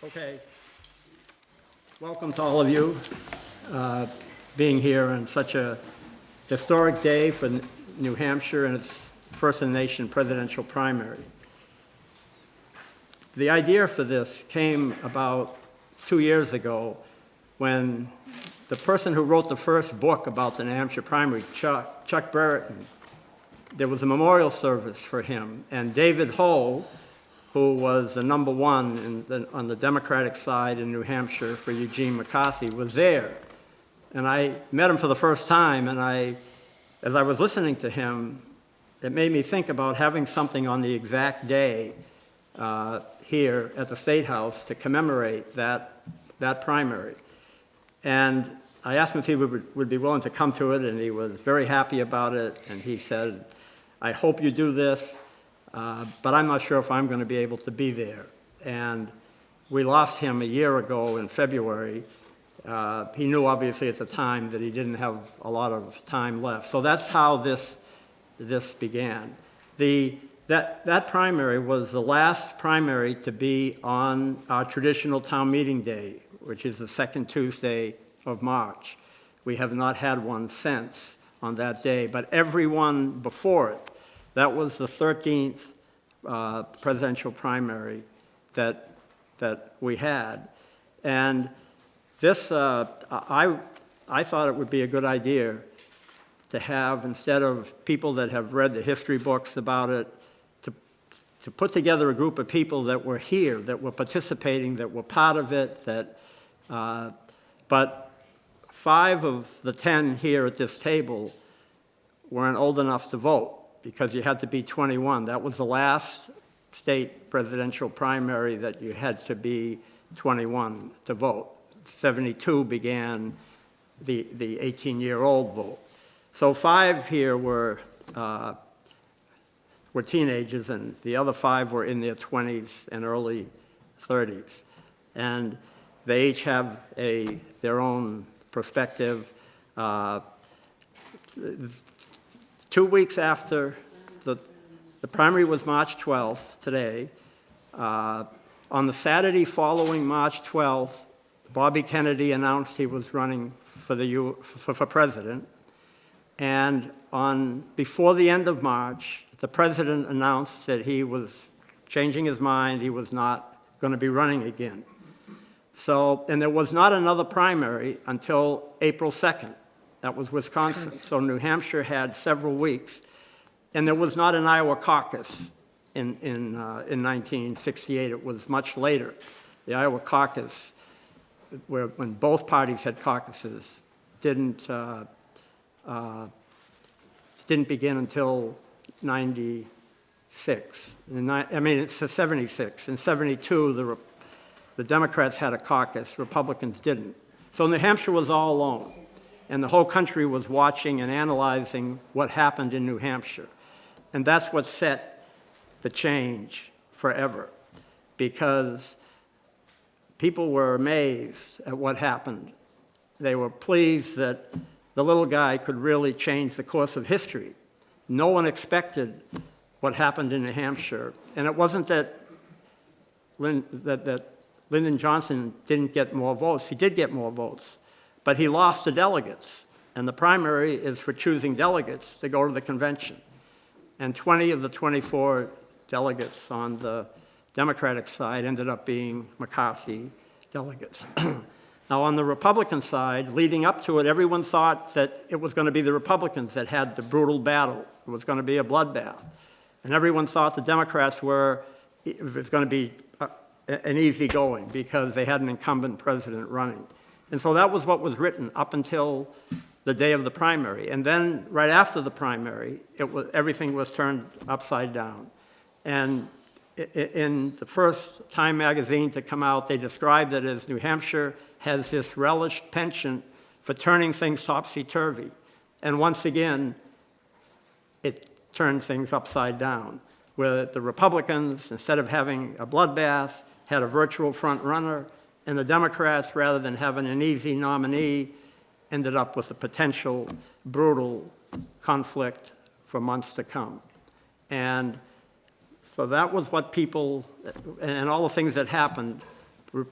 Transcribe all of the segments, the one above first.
Okay. Welcome to all of you being here on such a historic day for New Hampshire and its first in the nation presidential primary. The idea for this came about 2 years ago when the person who wrote the first book about the New Hampshire primary, Chuck Brereton, there was a memorial service for him, and David Ho, who was the number one on the Democratic side in New Hampshire for Eugene McCarthy, was there. And I met him for the first time, and as I was listening to him, it made me think about having something on the exact day here at the State House to commemorate that primary. And I asked him if he would be willing to come to it, and he was very happy about it, and he said, "I hope you do this. But I'm not sure if I'm going to be able to be there." And we lost him a year ago in February. He knew obviously at the time that he didn't have a lot of time left. So that's how this began. That primary was the last primary to be on our traditional town meeting day, which is the second Tuesday of March. We have not had one since on that day, but every one before it. That was the 13th presidential primary that we had. And this, I thought it would be a good idea to have, instead of people that have read the history books about it, to put together a group of people that were here, that were participating, that were part of it, but 5 of the 10 here at this table weren't old enough to vote, because you had to be 21. That was the last state presidential primary that you had to be 21 to vote. 72 began the 18-year-old vote. So 5 here were teenagers, and the other 5 were in their 20s and early 30s. And they each have their own perspective. 2 weeks after the primary was March 12th, today, on the Saturday following March 12th, Bobby Kennedy announced he was running for president. And before the end of March, the president announced that he was changing his mind, he was not going to be running again. And there was not another primary until April 2nd. That was Wisconsin. So New Hampshire had several weeks. And there was not an Iowa caucus in 1968. It was much later. The Iowa caucus, when both parties had caucuses, didn't begin until 96. It's 76. In 72, the Democrats had a caucus. Republicans didn't. So New Hampshire was all alone. And the whole country was watching and analyzing what happened in New Hampshire. And that's what set the change forever, because people were amazed at what happened. They were pleased that the little guy could really change the course of history. No one expected what happened in New Hampshire. And it wasn't that Lyndon Johnson didn't get more votes. He did get more votes. But he lost the delegates, and the primary is for choosing delegates to go to the convention. And 20 of the 24 delegates on the Democratic side ended up being McCarthy delegates. Now, on the Republican side, leading up to it, everyone thought that it was going to be the Republicans that had the brutal battle. It was going to be a bloodbath. And everyone thought the Democrats it was going to be an easy going, because they had an incumbent president running. And so that was what was written up until the day of the primary. And then right after the primary, everything was turned upside down. And in the first Time magazine to come out, they described it as New Hampshire has this relished penchant for turning things topsy-turvy. And once again, it turned things upside down, where the Republicans, instead of having a bloodbath, had a virtual front runner, and the Democrats, rather than having an easy nominee, ended up with a potential brutal conflict for months to come. And so that was what people, and all the things that happened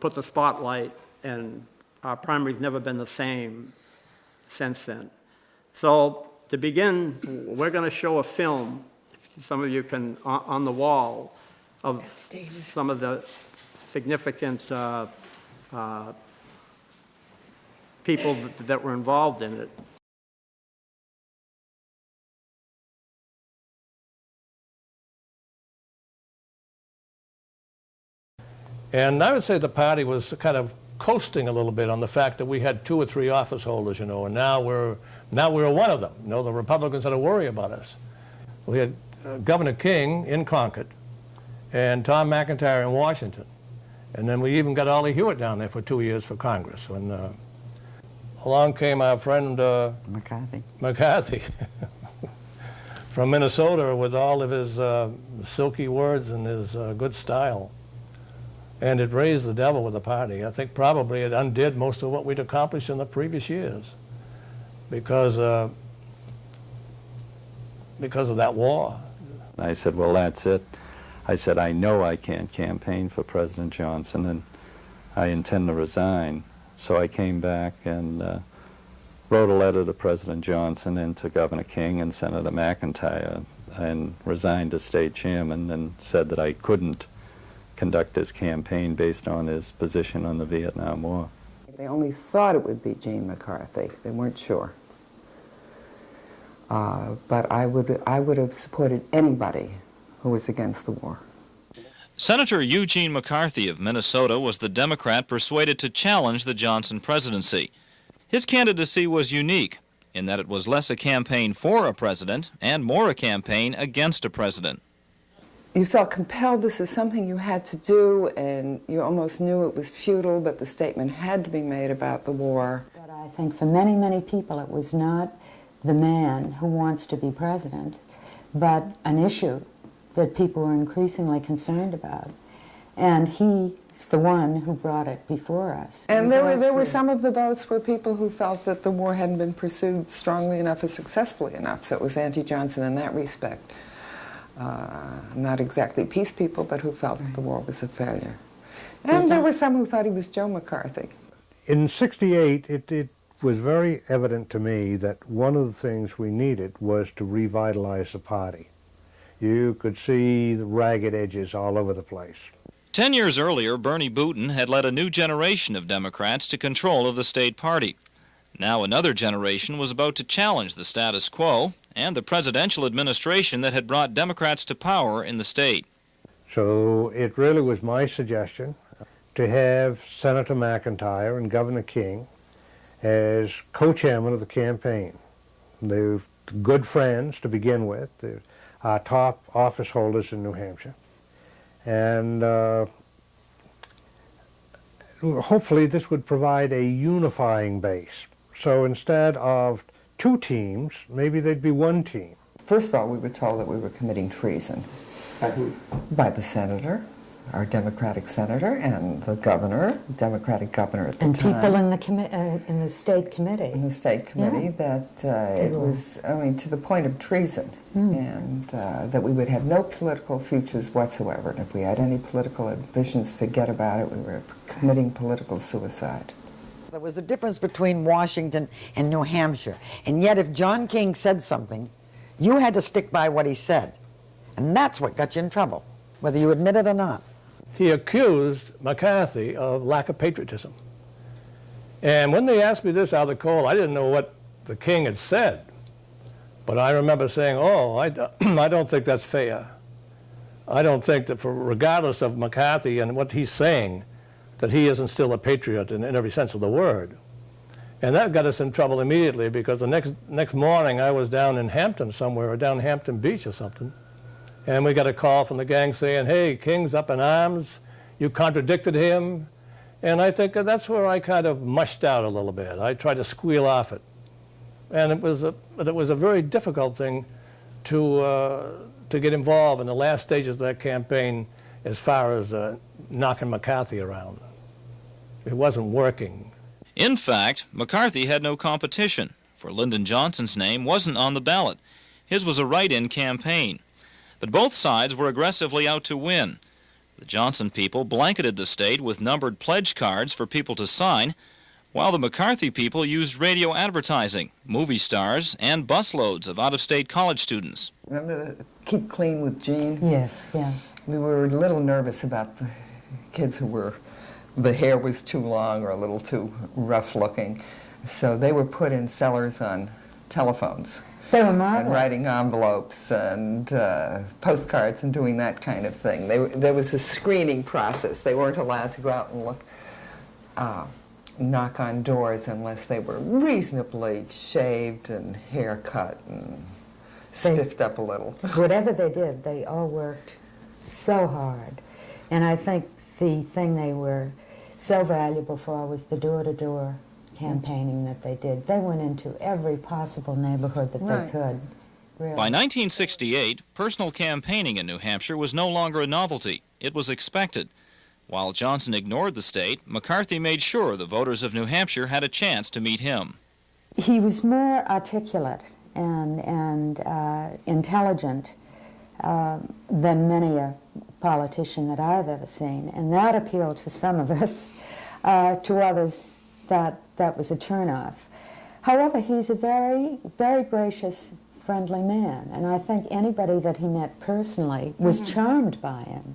put the spotlight, and our primary's never been the same since then. So to begin, we're going to show a film, some of you can, on the wall, of some of the significant people that were involved in it. And I would say the party was kind of coasting a little bit on the fact that we had 2 or 3 office holders, you know, and now we're one of them. You know, the Republicans had to worry about us. We had Governor King in Concord and Tom McIntyre in Washington. And then we even got Ollie Hewitt down there for 2 years for Congress. When along came our friend McCarthy from Minnesota with all of his silky words and his good style. And it raised the devil with the party. I think probably it undid most of what we'd accomplished in the previous years because of that war. I said, well, that's it. I said, I know I can't campaign for President Johnson, and I intend to resign. So I came back and wrote a letter to President Johnson and to Governor King and Senator McIntyre and resigned as state chairman and said that I couldn't conduct his campaign based on his position on the Vietnam War. They only thought it would be Gene McCarthy. They weren't sure. But I would have supported anybody who was against the war. Senator Eugene McCarthy of Minnesota was the Democrat persuaded to challenge the Johnson presidency. His candidacy was unique in that it was less a campaign for a president and more a campaign against a president. You felt compelled, this is something you had to do, and you almost knew it was futile, but the statement had to be made about the war. But I think for many, many people it was not the man who wants to be president, but an issue that people were increasingly concerned about. And he's the one who brought it before us. And there were some of the votes where people who felt that the war hadn't been pursued strongly enough or successfully enough, so it was anti-Johnson in that respect. Not exactly peace people, but who felt that the war was a failure. And there were some who thought he was Joe McCarthy. In '68, it was very evident to me that one of the things we needed was to revitalize the party. You could see the ragged edges all over the place. 10 years earlier, Bernie Booton had led a new generation of Democrats to control of the state party. Now another generation was about to challenge the status quo and the presidential administration that had brought Democrats to power in the state. So it really was my suggestion to have Senator McIntyre and Governor King as co-chairman of the campaign. They're good friends to begin with. They're our top office holders in New Hampshire. And hopefully this would provide a unifying base. So instead of 2 teams, maybe there'd be 1 team. First of all, we were told that we were committing treason. By who? By the senator, our Democratic senator, and the governor, Democratic governor at the time. And people in the state committee. In the state committee, Yeah. that it was, I mean, to the point of treason, and that we would have no political futures whatsoever. And if we had any political ambitions, forget about it. We were committing political suicide. There was a difference between Washington and New Hampshire, and yet if John King said something, you had to stick by what he said. And that's what got you in trouble, whether you admit it or not. He accused McCarthy of lack of patriotism. And when they asked me this out of the cold, I didn't know what the King had said. But I remember saying, oh, I don't think that's fair. I don't think that regardless of McCarthy and what he's saying, that he isn't still a patriot in every sense of the word. And that got us in trouble immediately because the next morning I was down in Hampton somewhere, or down Hampton Beach or something, and we got a call from the gang saying, hey, King's up in arms, you contradicted him. And I think that's where I kind of mushed out a little bit. I tried to squeal off it. And it was a very difficult thing to get involved in the last stages of that campaign as far as knocking McCarthy around. It wasn't working. In fact, McCarthy had no competition, for Lyndon Johnson's name wasn't on the ballot. His was a write-in campaign. But both sides were aggressively out to win. The Johnson people blanketed the state with numbered pledge cards for people to sign, while the McCarthy people used radio advertising, movie stars, and busloads of out-of-state college students. Remember the Keep Clean with Jean? Yes, yeah. We were a little nervous about the kids the hair was too long or a little too rough looking. So they were put in cellars on telephones. They were marvelous. And writing envelopes and postcards and doing that kind of thing. There was a screening process. They weren't allowed to go out and knock on doors unless they were reasonably shaved and haircut and spiffed up a little. Whatever they did, they all worked so hard. And I think the thing they were so valuable for was the door-to-door campaigning that they did. They went into every possible neighborhood that Right. they could. Really. By 1968, personal campaigning in New Hampshire was no longer a novelty. It was expected. While Johnson ignored the state, McCarthy made sure the voters of New Hampshire had a chance to meet him. He was more articulate and intelligent than many a politician that I've ever seen, and that appealed to some of us. To others, that was a turnoff. However, he's a very, very gracious, friendly man, and I think anybody that he met personally was charmed by him.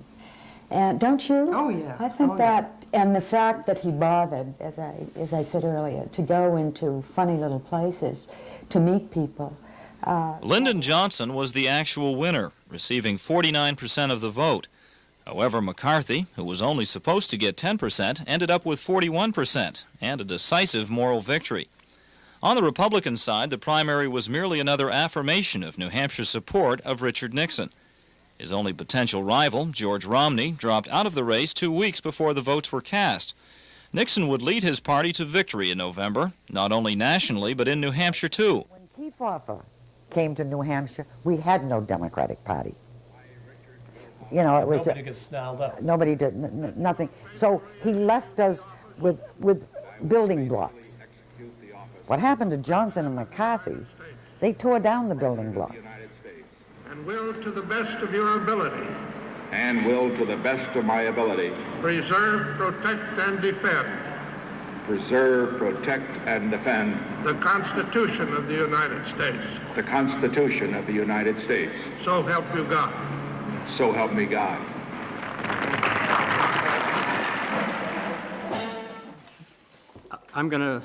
And don't you? Oh, yeah. I think Oh, yeah. that, and the fact that he bothered, as I said earlier, to go into funny little places, to meet people. Lyndon Johnson was the actual winner, receiving 49% of the vote. However, McCarthy, who was only supposed to get 10%, ended up with 41% and a decisive moral victory. On the Republican side, the primary was merely another affirmation of New Hampshire's support of Richard Nixon. His only potential rival, George Romney, dropped out of the race 2 weeks before the votes were cast. Nixon would lead his party to victory in November, not only nationally, but in New Hampshire, too. When Gfroerer came to New Hampshire, we had no Democratic Party. You know, it was Nobody gets snarled up. nobody did nothing. So he left us with building blocks. What happened to Johnson and McCarthy? They tore down the building blocks. And will to the best of your ability and will to the best of my ability preserve, protect, and defend preserve, protect, and defend the Constitution of the United States. the Constitution of the United States. So help you God. So help me God. I'm going to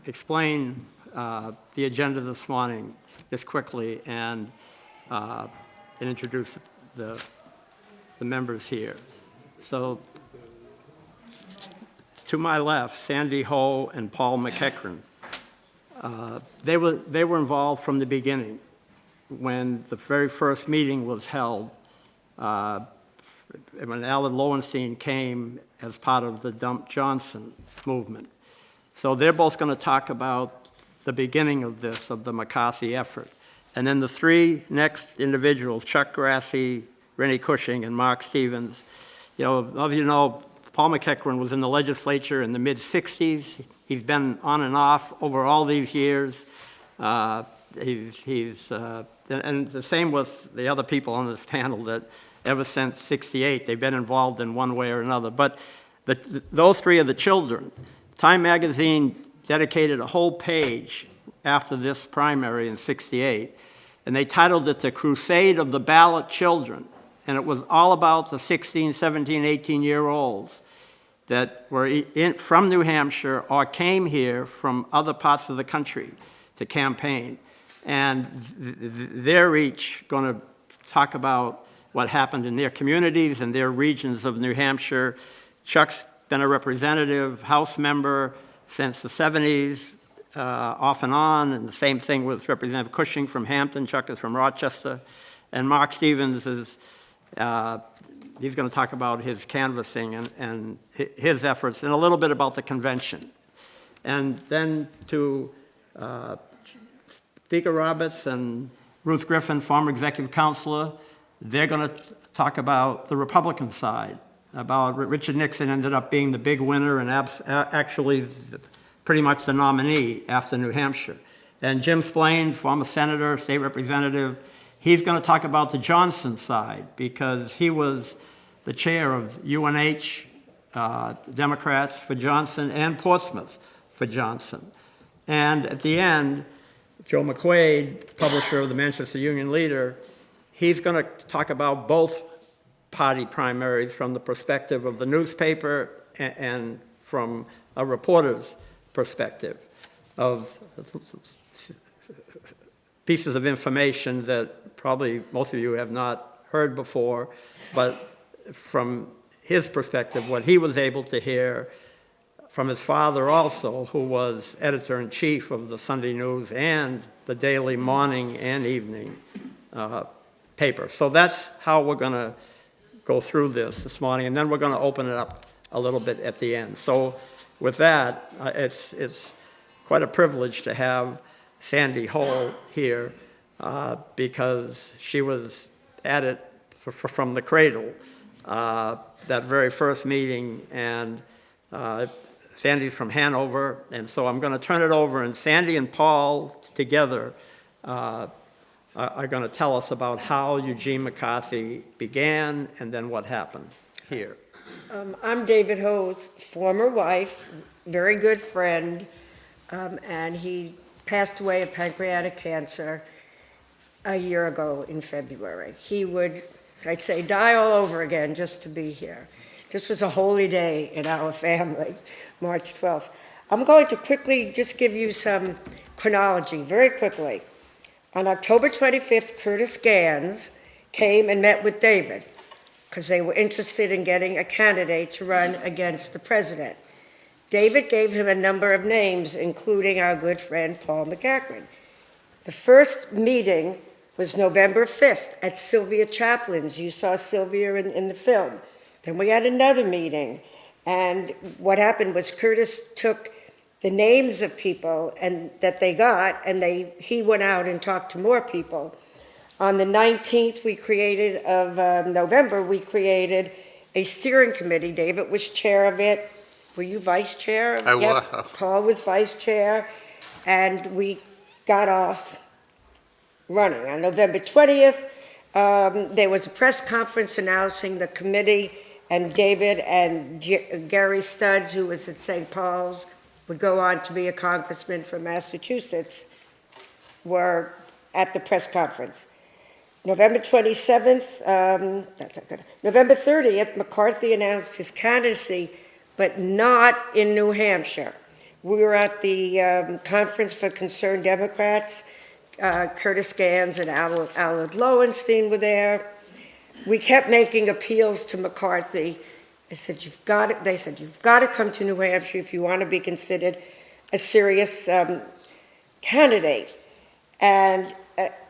explain the agenda this morning just quickly and introduce the members here. So to my left, Sandy Ho and Paul McEachran. They were involved from the beginning when the very first meeting was held, when Alan Lowenstein came as part of the Dump Johnson movement. So they're both going to talk about the beginning of this, of the McCarthy effort. And then the three next individuals, Chuck Grassi, Rennie Cushing, and Mark Stevens. You know, all of you know, Paul McEachran was in the legislature in the mid-'60s. He's been on and off over all these years. And the same with the other people on this panel, that ever since '68, they've been involved in one way or another. But those three are the children. Time magazine dedicated a whole page after this primary in '68, and they titled it The Crusade of the Ballot Children. And it was all about the 16, 17, 18-year-olds that were from New Hampshire or came here from other parts of the country to campaign. And they're each going to talk about what happened in their communities and their regions of New Hampshire. Chuck's been a representative, House member since the 70s, off and on, and the same thing with Representative Cushing from Hampton. Chuck is from Rochester. And Mark Stevens is, he's going to talk about his canvassing and his efforts, and a little bit about the convention. And then to Speaker Roberts and Ruth Griffin, former executive counselor, they're going to talk about the Republican side, about Richard Nixon ended up being the big winner and actually pretty much the nominee after New Hampshire. And Jim Splain, former senator, state representative, he's going to talk about the Johnson side, because he was the chair of UNH Democrats for Johnson and Portsmouth for Johnson. And at the end, Joe McQuaid, publisher of the Manchester Union Leader, he's going to talk about both party primaries from the perspective of the newspaper and from a reporter's perspective of pieces of information that probably most of you have not heard before, but from his perspective, what he was able to hear from his father also, who was editor-in-chief of the Sunday News and the daily morning and evening paper. So that's how we're going to go through this morning, and then we're going to open it up a little bit at the end. So with that, it's quite a privilege to have Sandy Hull here because she was at it from the cradle, that very first meeting, and Sandy's from Hanover, and so I'm going to turn it over, and Sandy and Paul together are going to tell us about how Eugene McCarthy began and then what happened here. I'm David Ho's former wife, very good friend, and he passed away of pancreatic cancer a year ago in February. He would, I'd say, die all over again just to be here. This was a holy day in our family, March 12th. I'm going to quickly just give you some chronology, very quickly. On October 25th, Curtis Gans came and met with David because they were interested in getting a candidate to run against the president. David gave him a number of names, including our good friend Paul McCachran. The first meeting was November 5th at Sylvia Chaplin's. You saw Sylvia in the film. Then we had another meeting, and what happened was Curtis took the names of people and that they got, and he went out and talked to more people. On the 19th of November, we created a steering committee. David was chair of it. Were you vice chair? I was. Paul was vice chair, and we got off running. On November 20th, there was a press conference announcing the committee, and David and Gary Studs, who was at St. Paul's, would go on to be a congressman from Massachusetts, were at the press conference. November 27th, that's not good. November 30th, McCarthy announced his candidacy, but not in New Hampshire. We were at the Conference for Concerned Democrats. Curtis Gans and Allard Lowenstein were there. We kept making appeals to McCarthy. They said, you've got to come to New Hampshire if you want to be considered a serious candidate. And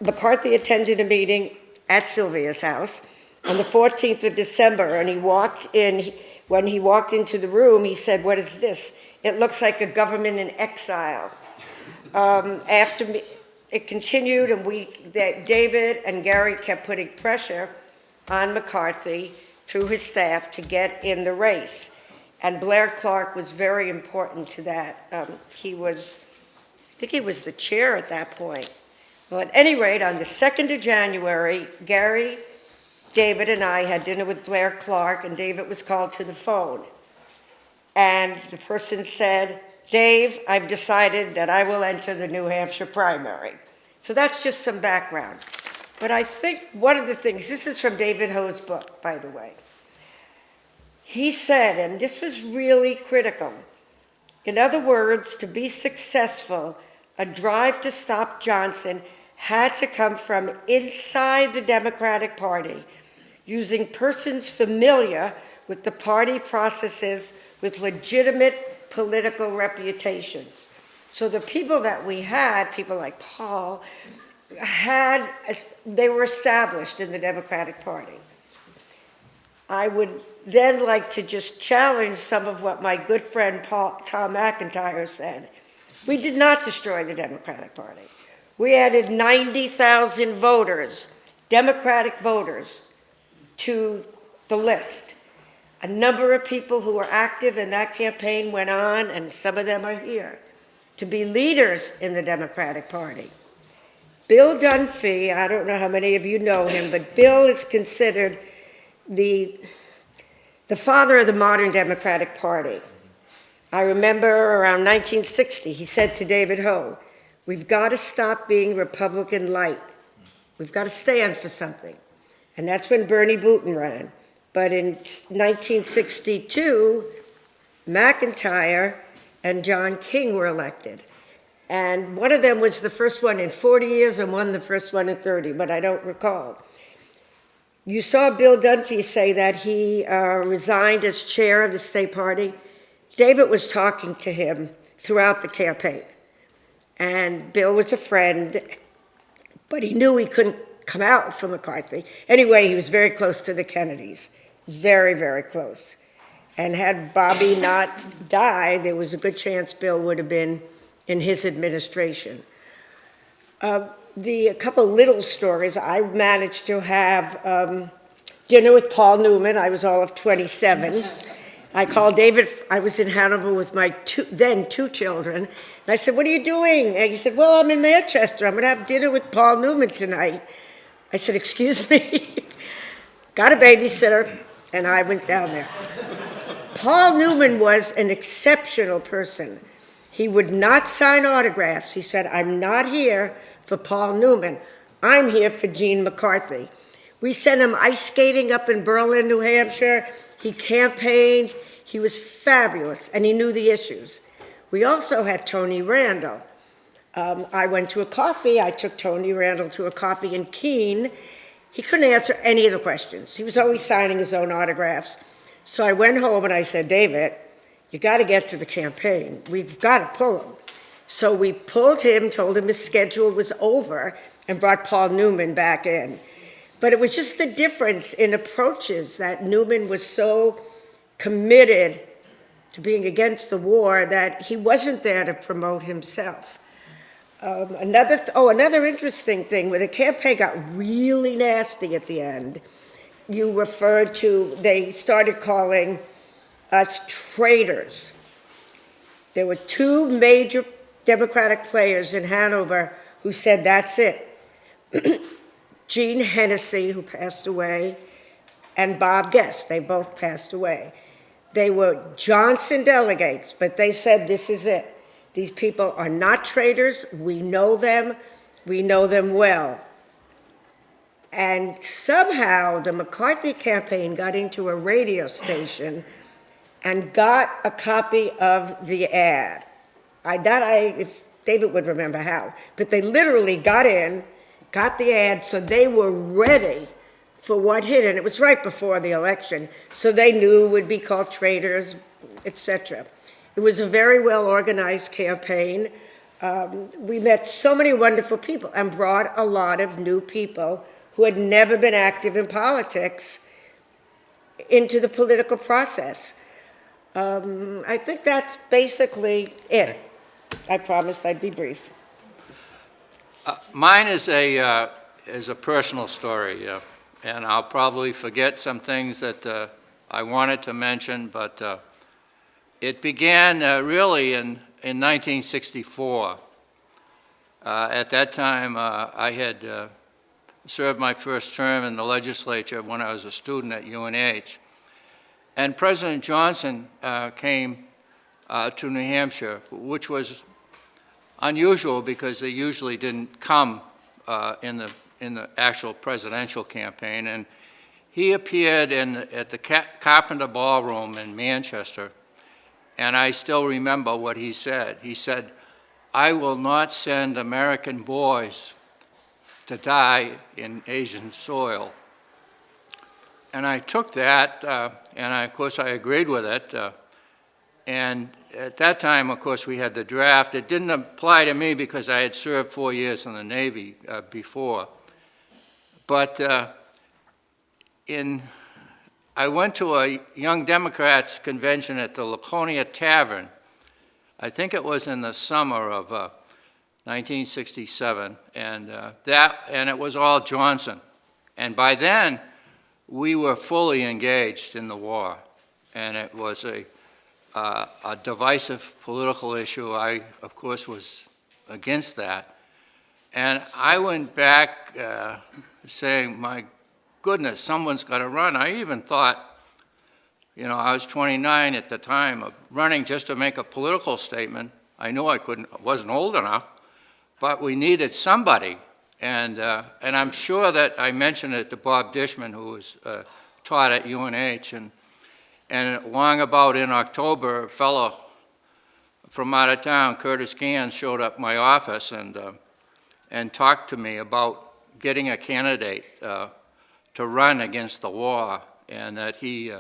McCarthy attended a meeting at Sylvia's house on the 14th of December, and when he walked into the room, he said, "What is this? It looks like a government in exile." It continued, and David and Gary kept putting pressure on McCarthy through his staff to get in the race. And Blair Clark was very important to that. I think he was the chair at that point. Well, at any rate, on the 2nd of January, Gary, David, and I had dinner with Blair Clark, and David was called to the phone. And the person said, "Dave, I've decided that I will enter the New Hampshire primary." So that's just some background. But I think one of the things, this is from David Ho's book, by the way. He said, and this was really critical, in other words, to be successful, a drive to stop Johnson had to come from inside the Democratic Party, using persons familiar with the party processes with legitimate political reputations. So the people that we had, people like Paul, they were established in the Democratic Party. I would then like to just challenge some of what my good friend Tom McIntyre said. We did not destroy the Democratic Party. We added 90,000 voters, Democratic voters, to the list. A number of people who were active in that campaign went on, and some of them are here, to be leaders in the Democratic Party. Bill Dunphy, I don't know how many of you know him, but Bill is considered the the father of the modern Democratic Party. I remember around 1960, he said to David Ho, "We've got to stop being Republican light. We've got to stand for something." And that's when Bernie Booton ran. But in 1962, McIntyre and John King were elected. And one of them was the first one in 40 years and one the first one in 30, but I don't recall. You saw Bill Dunphy say that he resigned as chair of the state party. David was talking to him throughout the campaign. And Bill was a friend, but he knew he couldn't come out for McCarthy. Anyway, he was very close to the Kennedys, very, very close. And had Bobby not died, there was a good chance Bill would have been in his administration. A couple little stories. I managed to have dinner with Paul Newman. I was all of 27. I called David. I was in Hanover with my then two children. And I said, "What are you doing?" And he said, "Well, I'm in Manchester. I'm going to have dinner with Paul Newman tonight." I said, "Excuse me." Got a babysitter, and I went down there. Paul Newman was an exceptional person. He would not sign autographs. He said, "I'm not here for Paul Newman. I'm here for Gene McCarthy." We sent him ice skating up in Berlin, New Hampshire. He campaigned. He was fabulous, and he knew the issues. We also had Tony Randall. I went to a coffee. I took Tony Randall to a coffee in Keene. He couldn't answer any of the questions. He was always signing his own autographs. So I went home and I said, "David, you got to get to the campaign. We've got to pull him." So we pulled him, told him his schedule was over, and brought Paul Newman back in. But it was just the difference in approaches that Newman was so committed to being against the war that he wasn't there to promote himself. Another interesting thing, where the campaign got really nasty at the end, you referred to, they started calling us traitors. There were two major Democratic players in Hanover who said, "That's it." Gene Hennessy, who passed away, and Bob Guest, they both passed away. They were Johnson delegates, but they said, "This is it. These people are not traitors. We know them well." And somehow the McCarthy campaign got into a radio station and got a copy of the ad. If David would remember how, but they literally got the ad, so they were ready for what hit, and it was right before the election, so they knew it would be called traitors, etc. It was a very well-organized campaign. We met so many wonderful people and brought a lot of new people who had never been active in politics into the political process. I think that's basically it. I promised I'd be brief. Mine is a personal story, and I'll probably forget some things that I wanted to mention, but it began really in 1964. At that time, I had served my first term in the legislature when I was a student at UNH, and President Johnson came to New Hampshire, which was unusual because they usually didn't come in the actual presidential campaign. And he appeared at the Carpenter Ballroom in Manchester, and I still remember what he said. He said, "I will not send American boys to die in Asian soil." And I took that, and of course I agreed with it. And at that time, of course, we had the draft. It didn't apply to me because I had served 4 years in the Navy before. But I went to a Young Democrats convention at the Laconia Tavern. I think it was in the summer of 1967, and it was all Johnson. And by then, we were fully engaged in the war, and it was a divisive political issue. I, of course, was against that. And I went back saying, "My goodness, someone's got to run." I even thought, you know, I was 29 at the time of running just to make a political statement. I knew I wasn't old enough, but we needed somebody. And I'm sure that I mentioned it to Bob Dishman, who was taught at UNH, and long about in October, a fellow from out of town, Curtis Gans, showed up my office and talked to me about getting a candidate to run against the war, and that he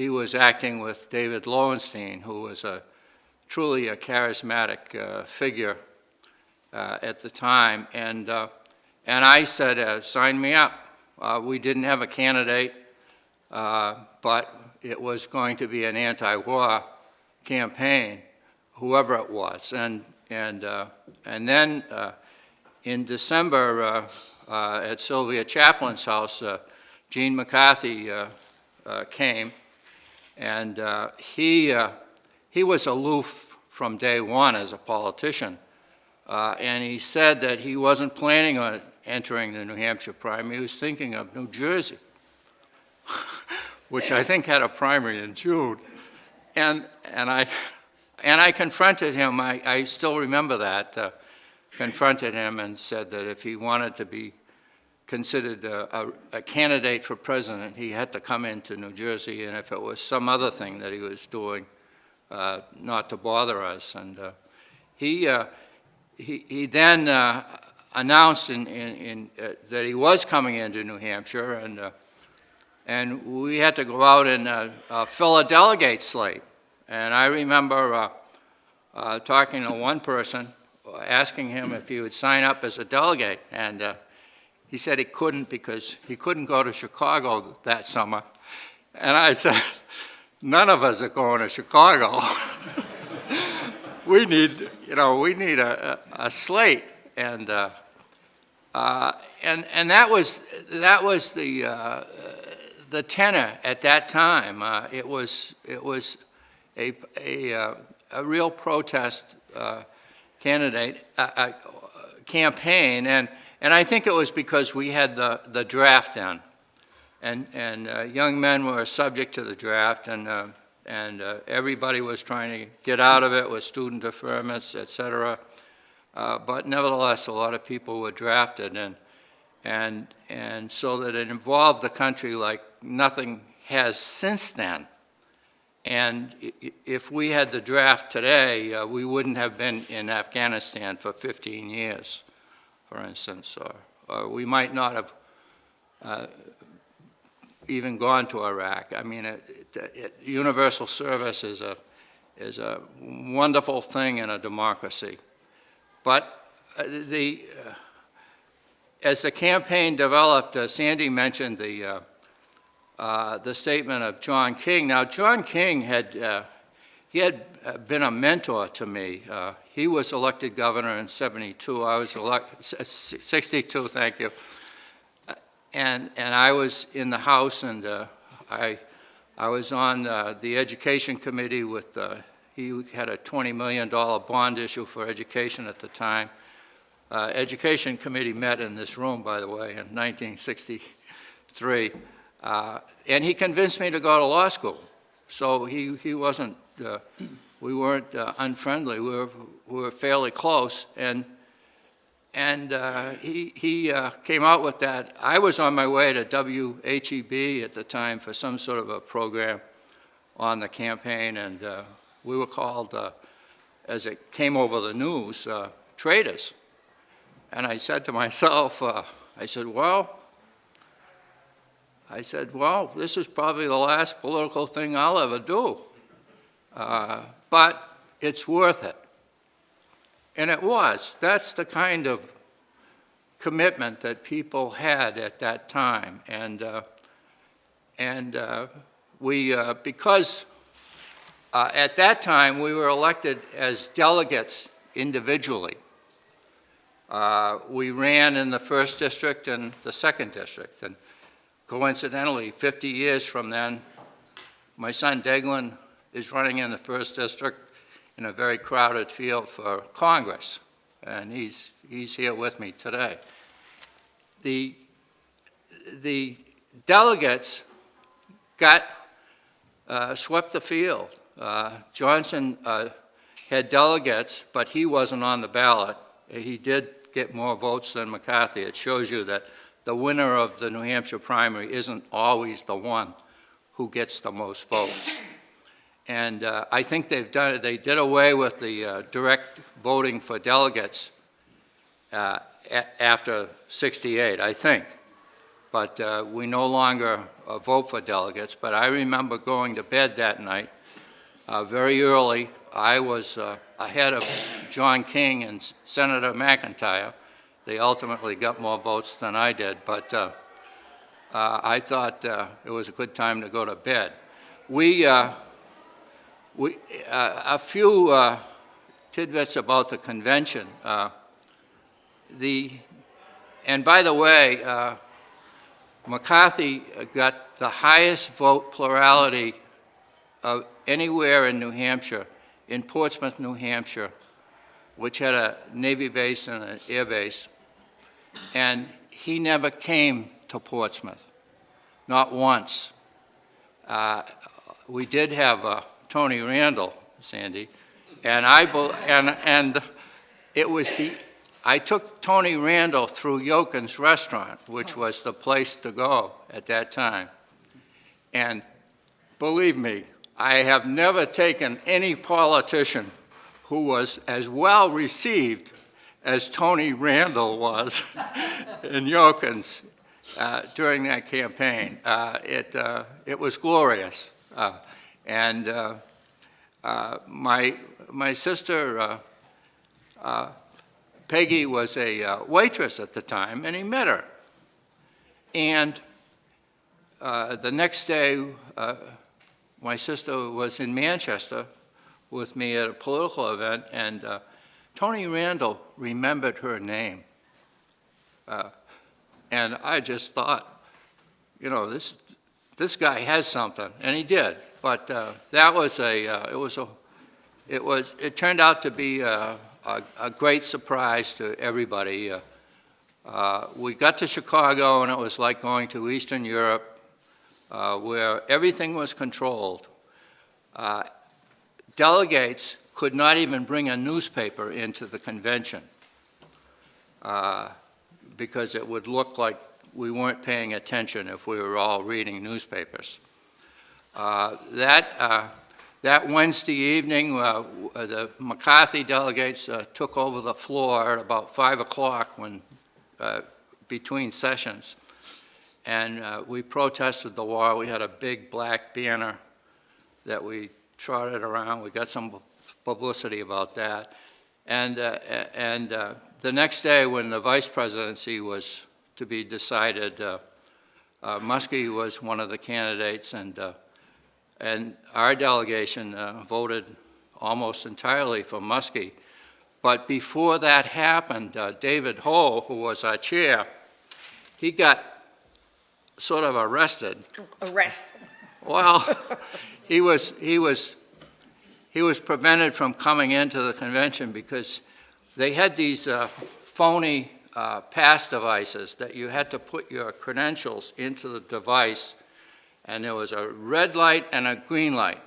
was acting with David Lowenstein, who was truly a charismatic figure at the time. And I said, sign me up. We didn't have a candidate, but it was going to be an anti-war campaign, whoever it was. And then in December at Sylvia Chaplin's house, Gene McCarthy came, and he was aloof from day one as a politician. And he said that he wasn't planning on entering the New Hampshire primary. He was thinking of New Jersey, which I think had a primary in June. And I confronted him. I still remember that. Confronted him and said that if he wanted to be considered a candidate for president, he had to come into New Jersey, and if it was some other thing that he was doing, not to bother us. And he then announced that he was coming into New Hampshire, and we had to go out and fill a delegate slate. And I remember talking to one person, asking him if he would sign up as a delegate, and he said he couldn't because he couldn't go to Chicago that summer. And I said, none of us are going to Chicago. we need a slate, and that was the tenor at that time. It was a real protest candidate campaign, and I think it was because we had the draft in, and young men were subject to the draft, and everybody was trying to get out of it with student deferments, etc. But nevertheless, a lot of people were drafted, and so that it involved the country like nothing has since then. And if we had the draft today, we wouldn't have been in Afghanistan for 15 years, for instance, or we might not have even gone to Iraq. I mean, universal service is a wonderful thing in a democracy. But as the campaign developed, Sandy mentioned the statement of John King. Now, John King had been a mentor to me. He was elected governor in '72. I was elected '62. Thank you. And I was in the House, and I was on the Education Committee with. He had a $20 million bond issue for education at the time. Education Committee met in this room, by the way, in 1963. And he convinced me to go to law school. So he wasn't, we weren't unfriendly. We were fairly close. And he came out with that. I was on my way to WHEB at the time for some sort of a program on the campaign, and we were called, as it came over the news, traitors. And I said to myself, I said, well, this is probably the last political thing I'll ever do. But it's worth it. And it was. That's the kind of commitment that people had at that time. And we, because at that time we were elected as delegates individually. We ran in the 1st district and the 2nd district. And coincidentally, 50 years from then, my son Deglin is running in the 1st district in a very crowded field for Congress, and he's here with me today. The delegates got swept the field. Johnson had delegates, but he wasn't on the ballot. He did get more votes than McCarthy. It shows you that the winner of the New Hampshire primary isn't always the one who gets the most votes. And I think they did away with the direct voting for delegates after '68, I think. But we no longer vote for delegates. But I remember going to bed that night very early. I was ahead of John King and Senator McIntyre. They ultimately got more votes than I did, but I thought it was a good time to go to bed. A few tidbits about the convention. And by the way, McCarthy got the highest vote plurality of anywhere in New Hampshire, in Portsmouth, New Hampshire, which had a Navy base and an air base. And he never came to Portsmouth, not once. We did have Tony Randall, Sandy, and I took Tony Randall through Yokin's restaurant, which was the place to go at that time. And believe me, I have never taken any politician who was as well received as Tony Randall was in Yokin's during that campaign. It was glorious. My sister, Peggy, was a waitress at the time, and he met her. And the next day, my sister was in Manchester with me at a political event, and Tony Randall remembered her name. And I just thought, you know, this guy has something, and he did. But that was it turned out to be a great surprise to everybody. We got to Chicago, and it was like going to Eastern Europe, where everything was controlled. Delegates could not even bring a newspaper into the convention because it would look like we weren't paying attention if we were all reading newspapers. That Wednesday evening, the McCarthy delegates took over the floor at about 5 o'clock between sessions. And we protested the war. We had a big black banner that we trotted around. We got some publicity about that. And the next day, when the vice presidency was to be decided, Muskie was one of the candidates, and our delegation voted almost entirely for Muskie. But before that happened, David Ho, who was our chair, he got sort of arrested. Arrested. Well, he was prevented from coming into the convention because they had these phony pass devices that you had to put your credentials into the device, and there was a red light and a green light.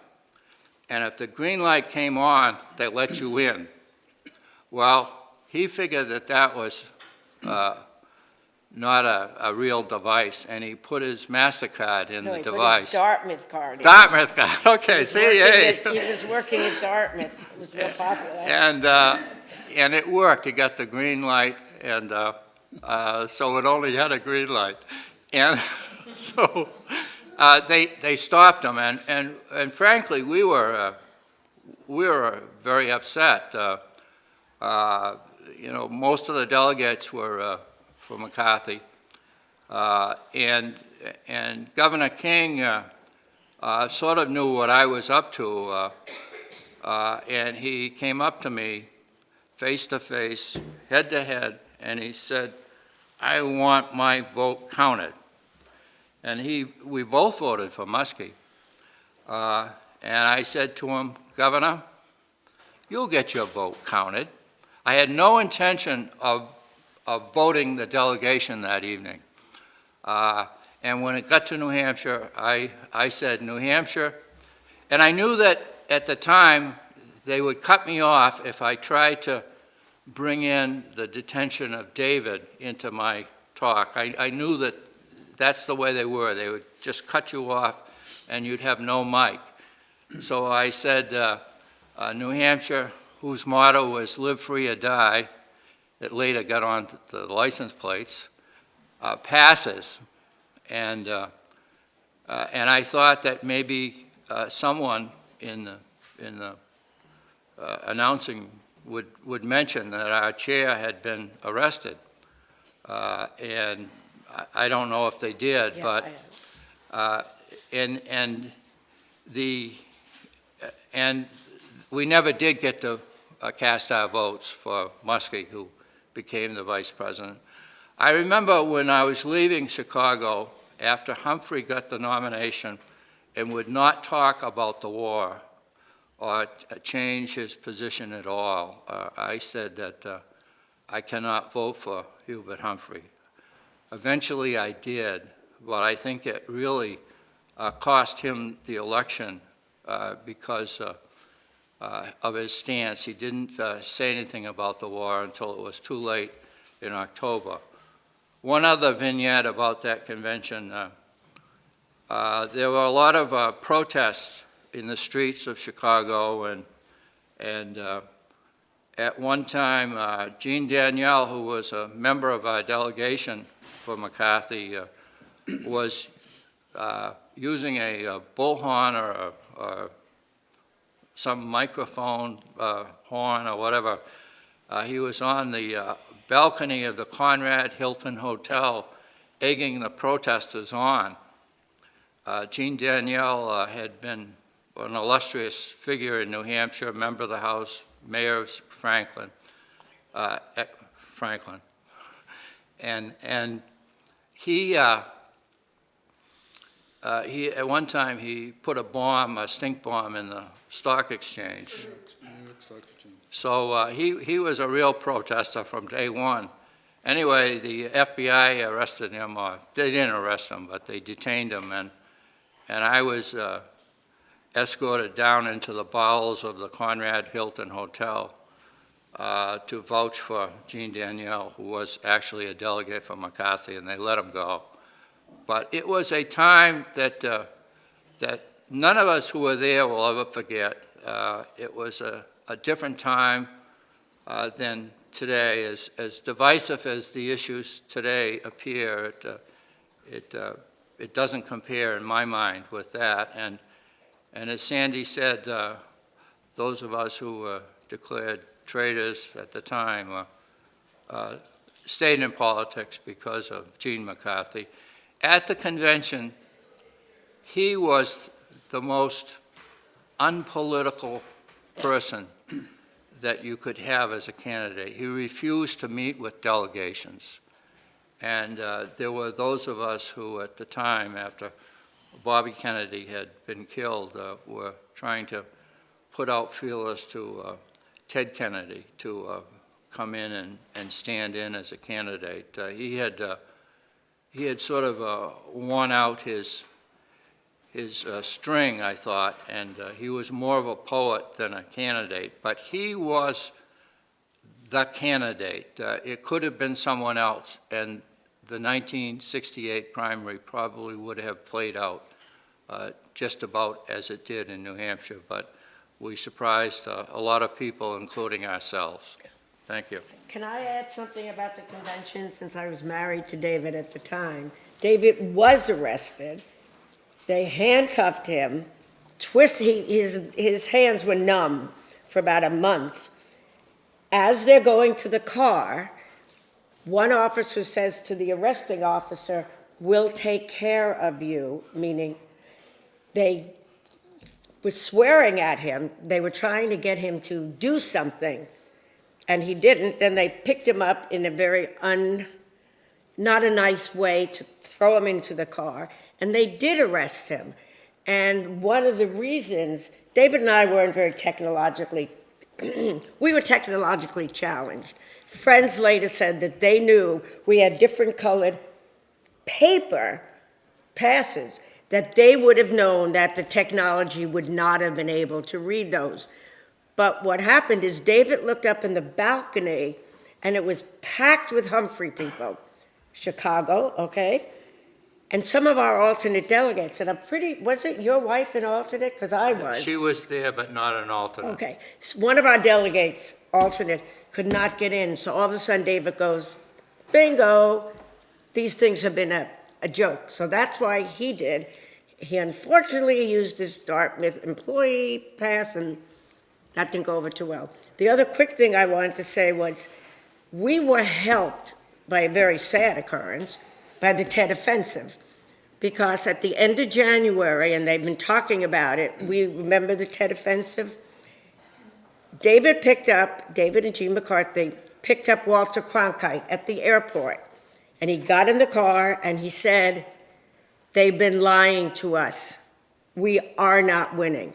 And if the green light came on, they let you in. Well, he figured that was not a real device, and he put his MasterCard in the device. Put his Dartmouth card in. Dartmouth card, okay, see, hey. He was working at Dartmouth. It was real popular. And it worked. He got the green light, and so it only had a green light. And so they stopped him, and frankly, we were very upset. You know, most of the delegates were for McCarthy, and Governor King sort of knew what I was up to, and he came up to me face to face, head to head, and he said, "I want my vote counted." And we both voted for Muskie. And I said to him, "Governor, you'll get your vote counted." I had no intention of voting the delegation that evening. And when it got to New Hampshire, I said, "New Hampshire, And I knew that at the time they would cut me off if I tried to bring in the detention of David into my talk. I knew that that's the way they were. They would just cut you off and you'd have no mic. So I said, New Hampshire, whose motto was live free or die, that later got on the license plates, passes. And I thought that maybe someone in the announcing would mention that our chair had been arrested. And I don't know if they did, Yeah, but and we never did get to cast our votes for Muskie, who became the vice president. I remember when I was leaving Chicago after Humphrey got the nomination and would not talk about the war or change his position at all. I said that I cannot vote for Hubert Humphrey. Eventually I did, but I think it really cost him the election because of his stance. He didn't say anything about the war until it was too late in October. One other vignette about that convention, there were a lot of protests in the streets of Chicago, and at one time, Jean Danielle, who was a member of our delegation for McCarthy, was using a bullhorn or some microphone horn or whatever. He was on the balcony of the Conrad Hilton Hotel, egging the protesters on. Jean Danielle had been an illustrious figure in New Hampshire, member of the House, mayor of Franklin. And he at one time he put a stink bomb in the stock exchange. So he was a real protester from day one. Anyway, the FBI arrested him, or they didn't arrest him, but they detained him, and I was escorted down into the bowels of the Conrad Hilton Hotel to vouch for Jean Danielle, who was actually a delegate for McCarthy, and they let him go. But it was a time that none of us who were there will ever forget. It was a different time than today. As divisive as the issues today appear, it doesn't compare in my mind with that. And as Sandy said, those of us who were declared traitors at the time stayed in politics because of Gene McCarthy. At the convention, he was the most unpolitical person that you could have as a candidate. He refused to meet with delegations. And there were those of us who at the time, after Bobby Kennedy had been killed, were trying to put out feelers to Ted Kennedy to come in and stand in as a candidate. He had sort of worn out his string, I thought, and he was more of a poet than a candidate, but he was the candidate. It could have been someone else, and the 1968 primary probably would have played out just about as it did in New Hampshire, but we surprised a lot of people, including ourselves. Thank you. Can I add something about the convention, since I was married to David at the time? David was arrested. They handcuffed him, his hands were numb for about a month. As they're going to the car, one officer says to the arresting officer, "We'll take care of you," meaning they were swearing at him. They were trying to get him to do something, and he didn't. Then they picked him up in a very not a nice way to throw him into the car, and they did arrest him. And one of the reasons, David and I weren't very technologically, we were technologically challenged. Friends later said that they knew we had different colored paper passes, that they would have known that the technology would not have been able to read those. But what happened is David looked up in the balcony, and it was packed with Humphrey people. Chicago, okay? And some of our alternate delegates, and was it your wife an alternate? Because I was. She was there, but not an alternate. Okay, so one of our delegates, alternate, could not get in, so all of a sudden David goes, bingo, these things have been a joke. So that's why he did. He unfortunately used his Dartmouth employee pass, and that didn't go over too well. The other quick thing I wanted to say was, we were helped by a very sad occurrence, by the Tet Offensive, because at the end of January, and they've been talking about it, we remember the Tet Offensive? David and Eugene McCarthy picked up Walter Cronkite at the airport, and he got in the car and he said, they've been lying to us. We are not winning.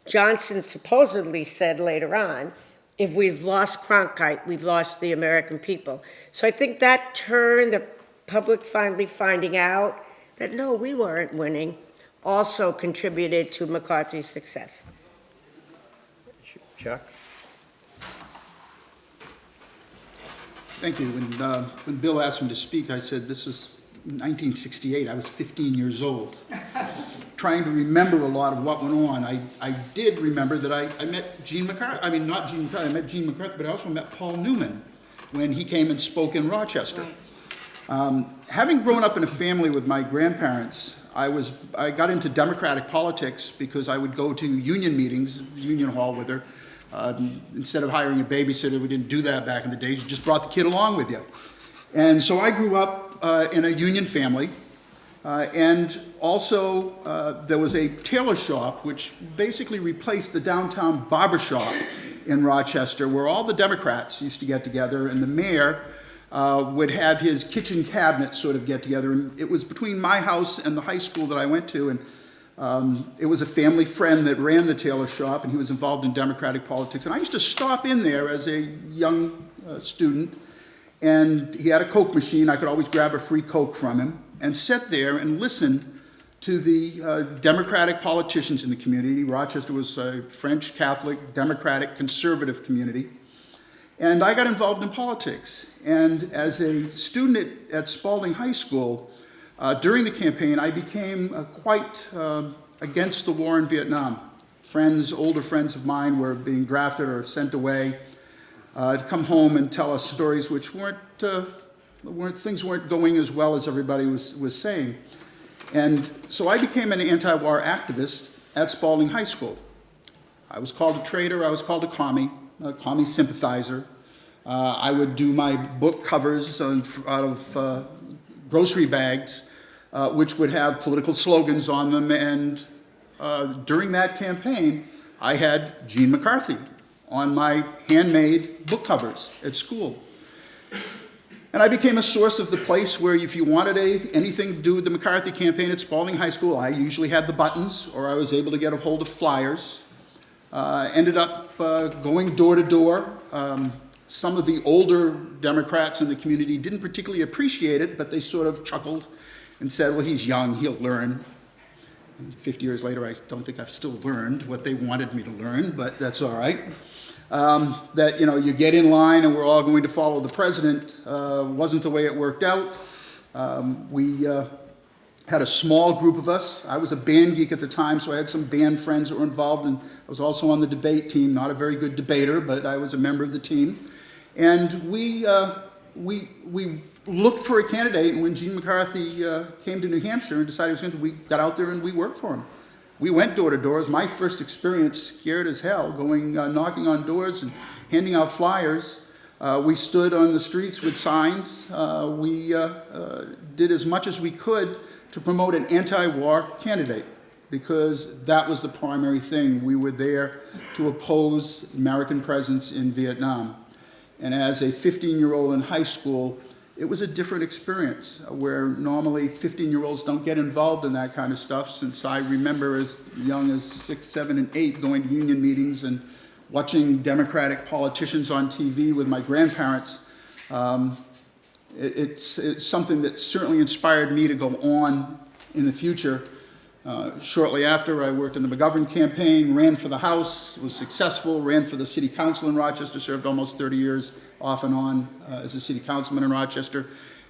Johnson supposedly said later on, if we've lost Cronkite, we've lost the American people. So I think that turned the public finally finding out that no, we weren't winning, also contributed to McCarthy's success. Chuck? Thank you. When Bill asked me to speak, I said this was 1968. I was 15 years old. Trying to remember a lot of what went on. I did remember that I met Gene McCarthy. I mean, not Gene McCarthy, I met Gene McCarthy, but I also met Paul Newman when he came and spoke in Rochester. Having grown up in a family with my grandparents, I got into Democratic politics because I would go to union meetings, Union Hall with her. Instead of hiring a babysitter, we didn't do that back in the days. You just brought the kid along with you. And so I grew up in a union family. And also, there was a tailor shop which basically replaced the downtown barber shop in Rochester, where all the Democrats used to get together, and the mayor would have his kitchen cabinet sort of get together. And it was between my house and the high school that I went to, and it was a family friend that ran the tailor shop, and he was involved in Democratic politics. And I used to stop in there as a young student, and he had a Coke machine. I could always grab a free Coke from him and sit there and listen to the Democratic politicians in the community. Rochester was a French, Catholic, Democratic, conservative community. And I got involved in politics. And as a student at Spalding High School, during the campaign, I became quite against the war in Vietnam. Older friends of mine were being drafted or sent away to come home and tell us stories which things weren't going as well as everybody was saying. And so I became an anti-war activist at Spalding High School. I was called a traitor, I was called a commie sympathizer. I would do my book covers out of grocery bags, which would have political slogans on them, and during that campaign, I had Gene McCarthy on my handmade book covers at school. And I became a source of the place where if you wanted anything to do with the McCarthy campaign at Spalding High School, I usually had the buttons, or I was able to get a hold of flyers. Ended up going door to door. Some of the older Democrats in the community didn't particularly appreciate it, but they sort of chuckled and said, well, he's young, he'll learn. And 50 years later, I don't think I've still learned what they wanted me to learn, but that's all right. That, you get in line and we're all going to follow the president wasn't the way it worked out. We had a small group of us. I was a band geek at the time, so I had some band friends that were involved, and I was also on the debate team, not a very good debater, but I was a member of the team. And we looked for a candidate, and when Gene McCarthy came to New Hampshire and decided he was going to, we got out there and we worked for him. We went door to door. It was my first experience, scared as hell, going knocking on doors and handing out flyers. We stood on the streets with signs. We did as much as we could to promote an anti-war candidate, because that was the primary thing. We were there to oppose American presence in Vietnam. And as a 15-year-old in high school, it was a different experience, where normally 15-year-olds don't get involved in that kind of stuff, since I remember as young as 6, 7, and 8 going to union meetings and watching Democratic politicians on TV with my grandparents. It's something that certainly inspired me to go on in the future Shortly after, I worked in the McGovern campaign, ran for the House, was successful, ran for the city council in Rochester, served almost 30 years off and on as a city councilman in Rochester.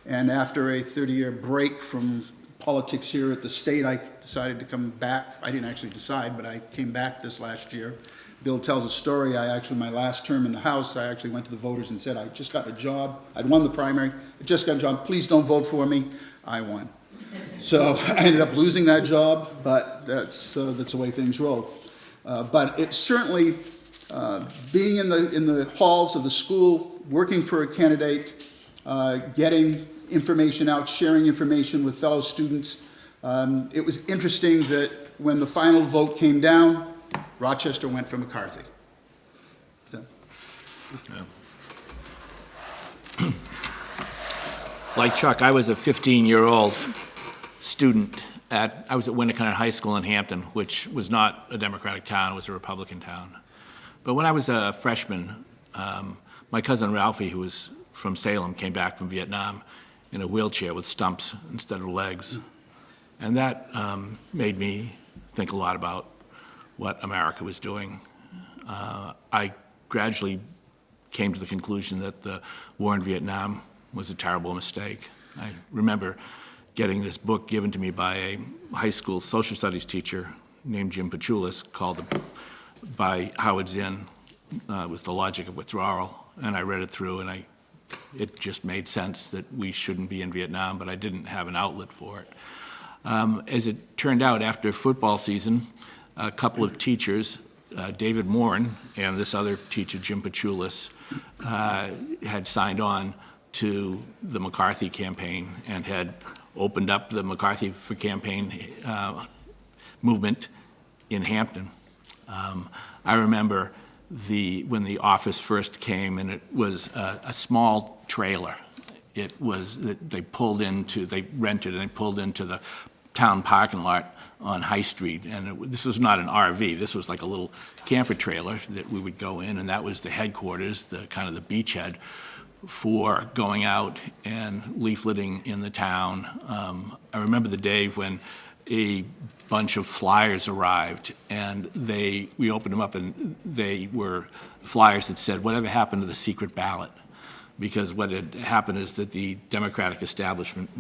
And after a 30-year break from politics here at the state, I decided to come back. I didn't actually decide, but I came back this last year. Bill tells a story. My last term in the House, I actually went to the voters and said, I just got a job. I'd won the primary. I just got a job. Please don't vote for me. I won. So I ended up losing that job, but that's the way things roll. But it's certainly being in the halls of the school, working for a candidate, getting information out, sharing information with fellow students. It was interesting that when the final vote came down, Rochester went for McCarthy. So. Yeah. Like Chuck, I was a 15-year-old student I was at Winnicott High School in Hampton, which was not a Democratic town, it was a Republican town. But when I was a freshman, my cousin Ralphie, who was from Salem, came back from Vietnam in a wheelchair with stumps instead of legs. And that made me think a lot about what America was doing. I gradually came to the conclusion that the war in Vietnam was a terrible mistake. I remember getting this book given to me by a high school social studies teacher named Jim Pachulis, called by Howard Zinn. It was The Logic of Withdrawal, and I read it through, and it just made sense that we shouldn't be in Vietnam, but I didn't have an outlet for it. As it turned out, after football season, a couple of teachers, David Morin and this other teacher, Jim Pachulis, had signed on to the McCarthy campaign and had opened up the McCarthy for campaign movement in Hampton. I remember when the office first came, and it was a small trailer. It was that they rented and they pulled into the town parking lot on High Street, and this was not an RV. This was like a little camper trailer that we would go in, and that was the headquarters, the kind of the beachhead for going out and leafleting in the town. I remember the day when a bunch of flyers arrived, and we opened them up, and they were flyers that said, "Whatever happened to the secret ballot?" Because what had happened is that the Democratic establishment,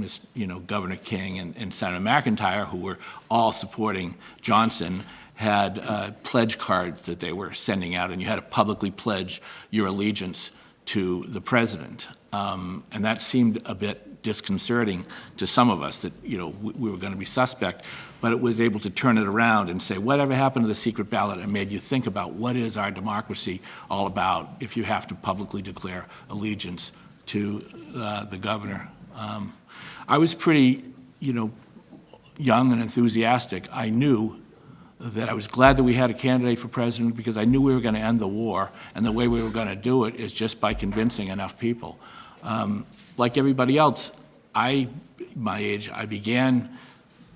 Governor King and Senator McIntyre, who were all supporting Johnson, had pledge cards that they were sending out, and you had to publicly pledge your allegiance to the president. And that seemed a bit disconcerting to some of us, that we were going to be suspect, but it was able to turn it around and say, whatever happened to the secret ballot? And made you think about, what is our democracy all about if you have to publicly declare allegiance to the governor? I was pretty, young and enthusiastic. I knew that I was glad that we had a candidate for president, because I knew we were going to end the war, and the way we were going to do it is just by convincing enough people. Like everybody else, my age, I began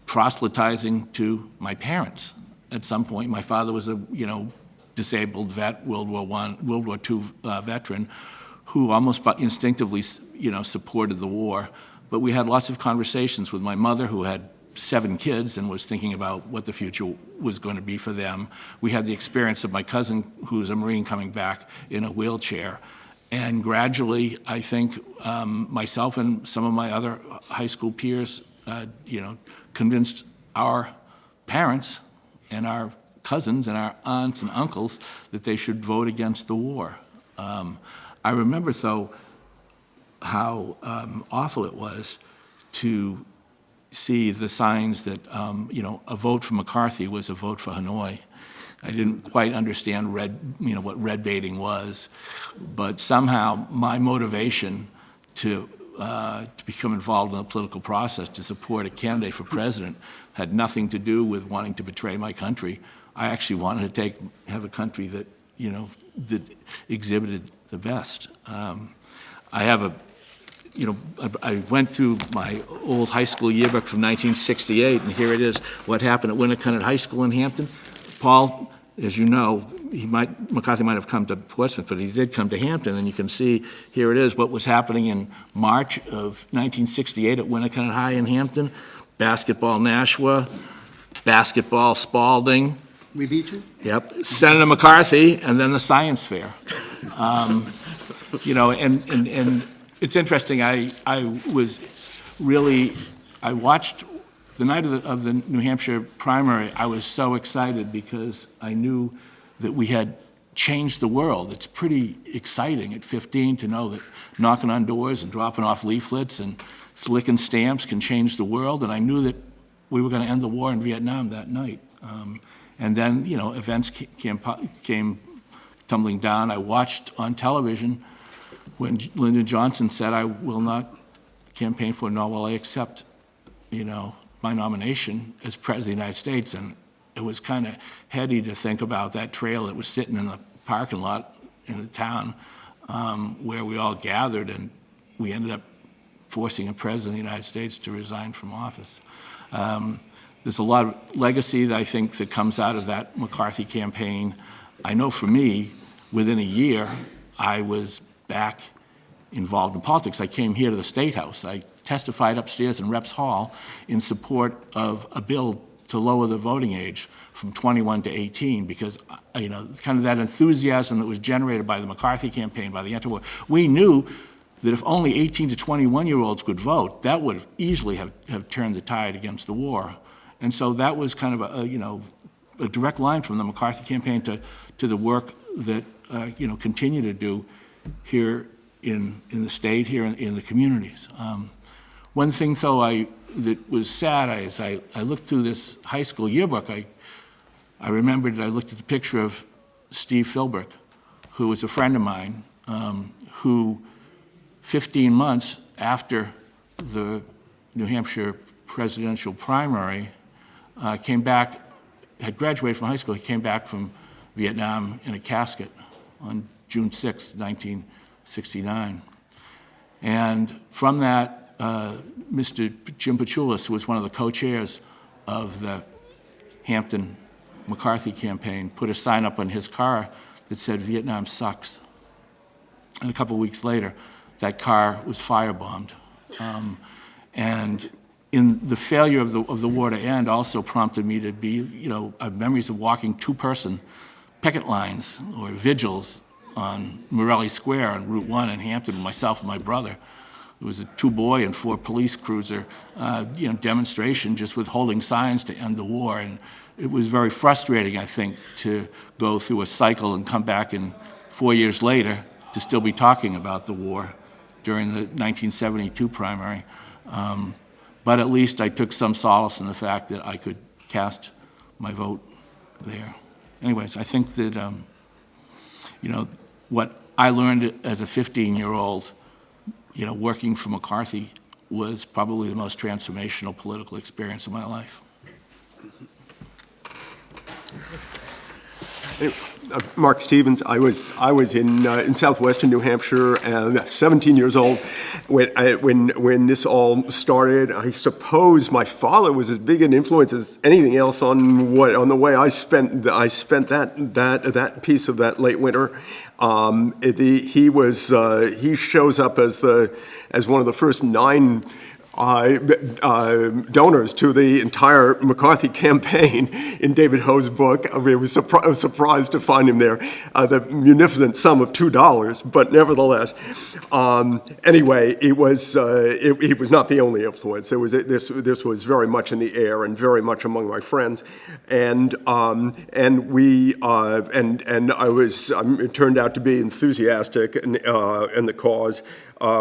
proselytizing to my parents. At some point, my father was a disabled vet, World War II veteran, who almost instinctively supported the war. But we had lots of conversations with my mother, who had 7 kids and was thinking about what the future was going to be for them. We had the experience of my cousin, who was a Marine, coming back in a wheelchair. And gradually, I think myself and some of my other high school peers, convinced our parents and our cousins and our aunts and uncles that they should vote against the war. I remember, though, how awful it was to see the signs that, a vote for McCarthy was a vote for Hanoi. I didn't quite understand what red baiting was, but somehow my motivation to become involved in the political process, to support a candidate for president, had nothing to do with wanting to betray my country. I actually wanted to have a country that, that exhibited the best. I went through my old high school yearbook from 1968, and here it is, what happened at Winnicott High School in Hampton. Paul, as you know, McCarthy might have come to Portsmouth, but he did come to Hampton, and you can see, here it is, what was happening in March of 1968 at Winnicott High in Hampton. Basketball Nashua, basketball, Spalding, We beat you? yep, Senator McCarthy, and then the science fair. You know, and it's interesting, I watched the night of the New Hampshire primary. I was so excited because I knew that we had changed the world. It's pretty exciting at 15 to know that knocking on doors and dropping off leaflets and slicking stamps can change the world, and I knew that we were going to end the war in Vietnam that night. And then, you know, events came tumbling down. I watched on television when Lyndon Johnson said, "I will not campaign for, nor will I accept, you know, my nomination as President of the United States." And it was kind of heady to think about that trail that was sitting in the parking lot in the town where we all gathered, and we ended up forcing a President of the United States to resign from office. There's a lot of legacy that I think that comes out of that McCarthy campaign. I know for me, within a year, I was back involved in politics. I came here to the State House. I testified upstairs in Reps Hall in support of a bill to lower the voting age from 21 to 18 because, you know, kind of that enthusiasm that was generated by the McCarthy campaign, by the anti-war. We knew that if only 18 to 21-year-olds could vote, that would have easily have turned the tide against the war. And so that was kind of a direct line from the McCarthy campaign to the work that, you know, continue to do here in the state, here in the communities. One thing, though, that was sad is I looked through this high school yearbook. I remembered that I looked at the picture of Steve Philbrick, who was a friend of mine, who 15 months after the New Hampshire presidential primary came back, had graduated from high school. He came back from Vietnam in a casket on June 6, 1969. And from that, Mr. Jim Pachulis, who was one of the co-chairs of the Hampton McCarthy campaign, put a sign up on his car that said, "Vietnam sucks." And a couple of weeks later, that car was firebombed. And in the failure of the war to end also prompted me to be, you know, I have memories of walking two-person picket lines or vigils on Morelli Square on Route 1 in Hampton with myself and my brother. It was a 2-boy and 4 police cruiser, you know, demonstration just with holding signs to end the war. And it was very frustrating, I think, to go through a cycle and come back in 4 years later to still be talking about the war during the 1972 primary. But at least I took some solace in the fact that I could cast my vote there. Anyways, I think that, you know, what I learned as a 15-year-old, you know, working for McCarthy was probably the most transformational political experience of my life. Mark Stevens. I was in southwestern New Hampshire, 17 years old when this all started. I suppose my father was as big an influence as anything else on the way I spent that piece of that late winter. He shows up as one of the first 9 donors to the entire McCarthy campaign in David Ho's book. I mean, I was surprised to find him there. The munificent sum of $2, but nevertheless, anyway, he was not the only influence. This was very much in the air and very much among my friends, and it turned out to be enthusiastic in the cause.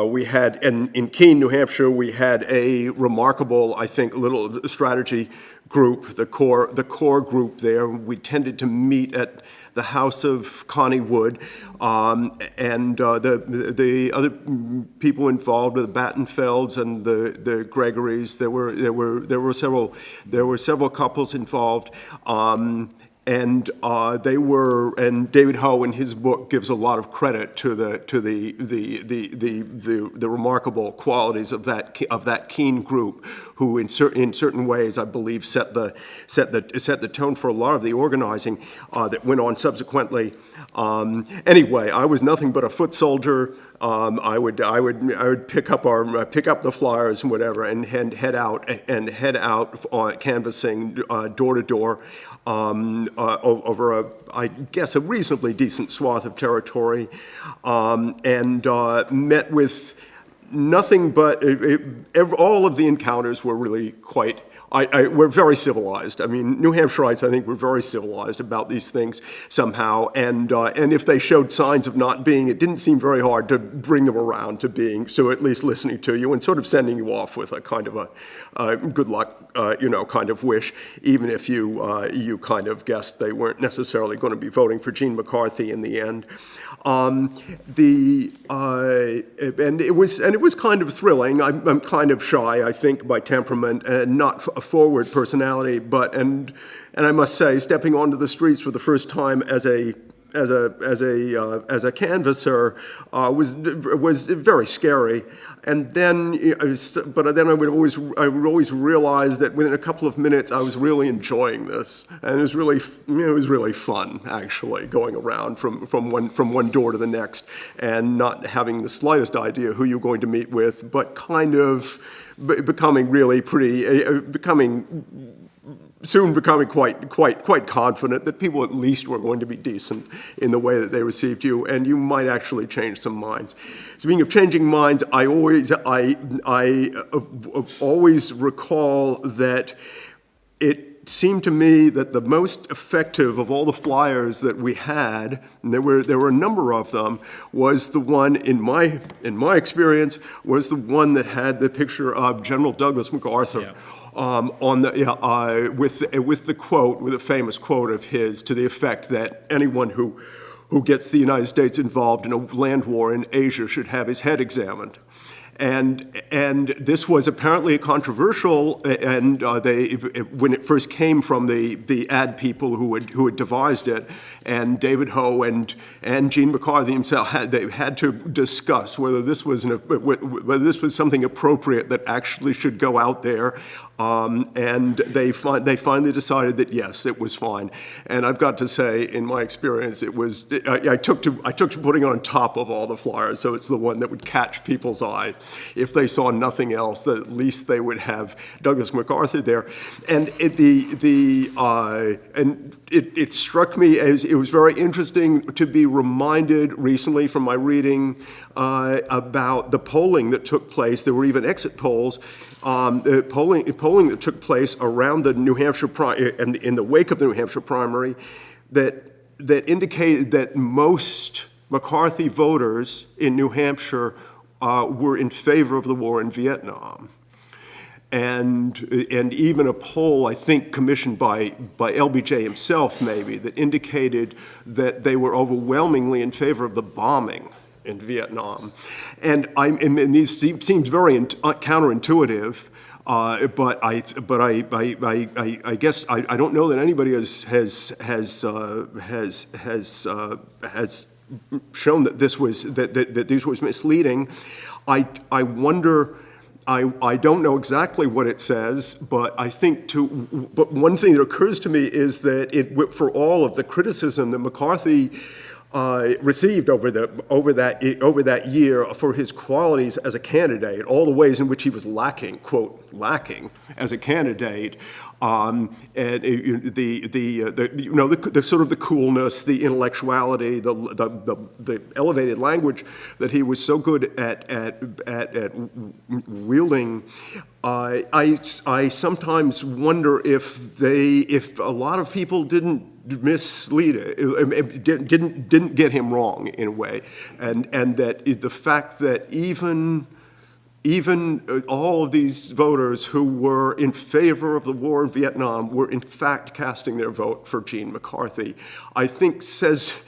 We had, in Keene, New Hampshire, we had a remarkable, I think, little strategy group, the core group there. We tended to meet at the house of Connie Wood, and the other people involved, the Battenfelds and the Gregorys. There were several couples involved. And David Ho in his book gives a lot of credit to the remarkable qualities of that Keene group, who in certain ways I believe set the tone for a lot of the organizing that went on subsequently. Anyway, I was nothing but a foot soldier I would pick up the flyers and whatever, and head out canvassing door to door over I guess a reasonably decent swath of territory, and met with nothing but all of the encounters were really quite. We're very civilized. I mean, New Hampshireites, I think, were very civilized about these things somehow. And if they showed signs of not being, it didn't seem very hard to bring them around to being, so at least listening to you and sort of sending you off with a kind of a good luck, kind of wish, even if you kind of guessed they weren't necessarily going to be voting for Gene McCarthy in the end. And it was kind of thrilling. I'm kind of shy, I think, by temperament, and not a forward personality. But and I must say, stepping onto the streets for the first time as a canvasser was very scary. And then, I would always realize that within a couple of minutes I was really enjoying this, and it was really fun actually going around from one door to the next, and not having the slightest idea who you're going to meet with, but kind of becoming quite confident that people at least were going to be decent in the way that they received you, and you might actually change some minds. Speaking of changing minds, I always recall that it seemed to me that the most effective of all the flyers that we had, and there were a number of them, was the one in my experience was the one that had the picture of General Douglas MacArthur. Yeah. With a famous quote of his to the effect that anyone who gets the United States involved in a land war in Asia should have his head examined. And this was apparently controversial, and when it first came from the ad people who had devised it, and David Ho and Gene McCarthy himself had to discuss whether this was something appropriate that actually should go out there, and they finally decided that yes, it was fine. And I've got to say, in my experience, it was I took to putting it on top of all the flyers, so it's the one that would catch people's eye. If they saw nothing else, that at least they would have Douglas MacArthur there. And it struck me as it was very interesting to be reminded recently from my reading about the polling that took place. There were even exit polls. The polling that took place around the New Hampshire and in the wake of the New Hampshire primary that indicated that most McCarthy voters in New Hampshire were in favor of the war in Vietnam. And even a poll, I think, commissioned by LBJ himself, maybe, that indicated that they were overwhelmingly in favor of the bombing in Vietnam. And these seems very counterintuitive, but I guess I don't know that anybody has shown that this was misleading. I wonder. I don't know exactly what it says, but I think but one thing that occurs to me is that for all of the criticism that McCarthy received over that year for his qualities as a candidate, all the ways in which he was lacking, quote, lacking as a candidate, and the sort of the coolness, the intellectuality, the elevated language that he was so good at wielding. I sometimes wonder if a lot of people didn't mislead it, didn't get him wrong in a way, and that the fact that even all of these voters who were in favor of the war in Vietnam were in fact casting their vote for Gene McCarthy, I think says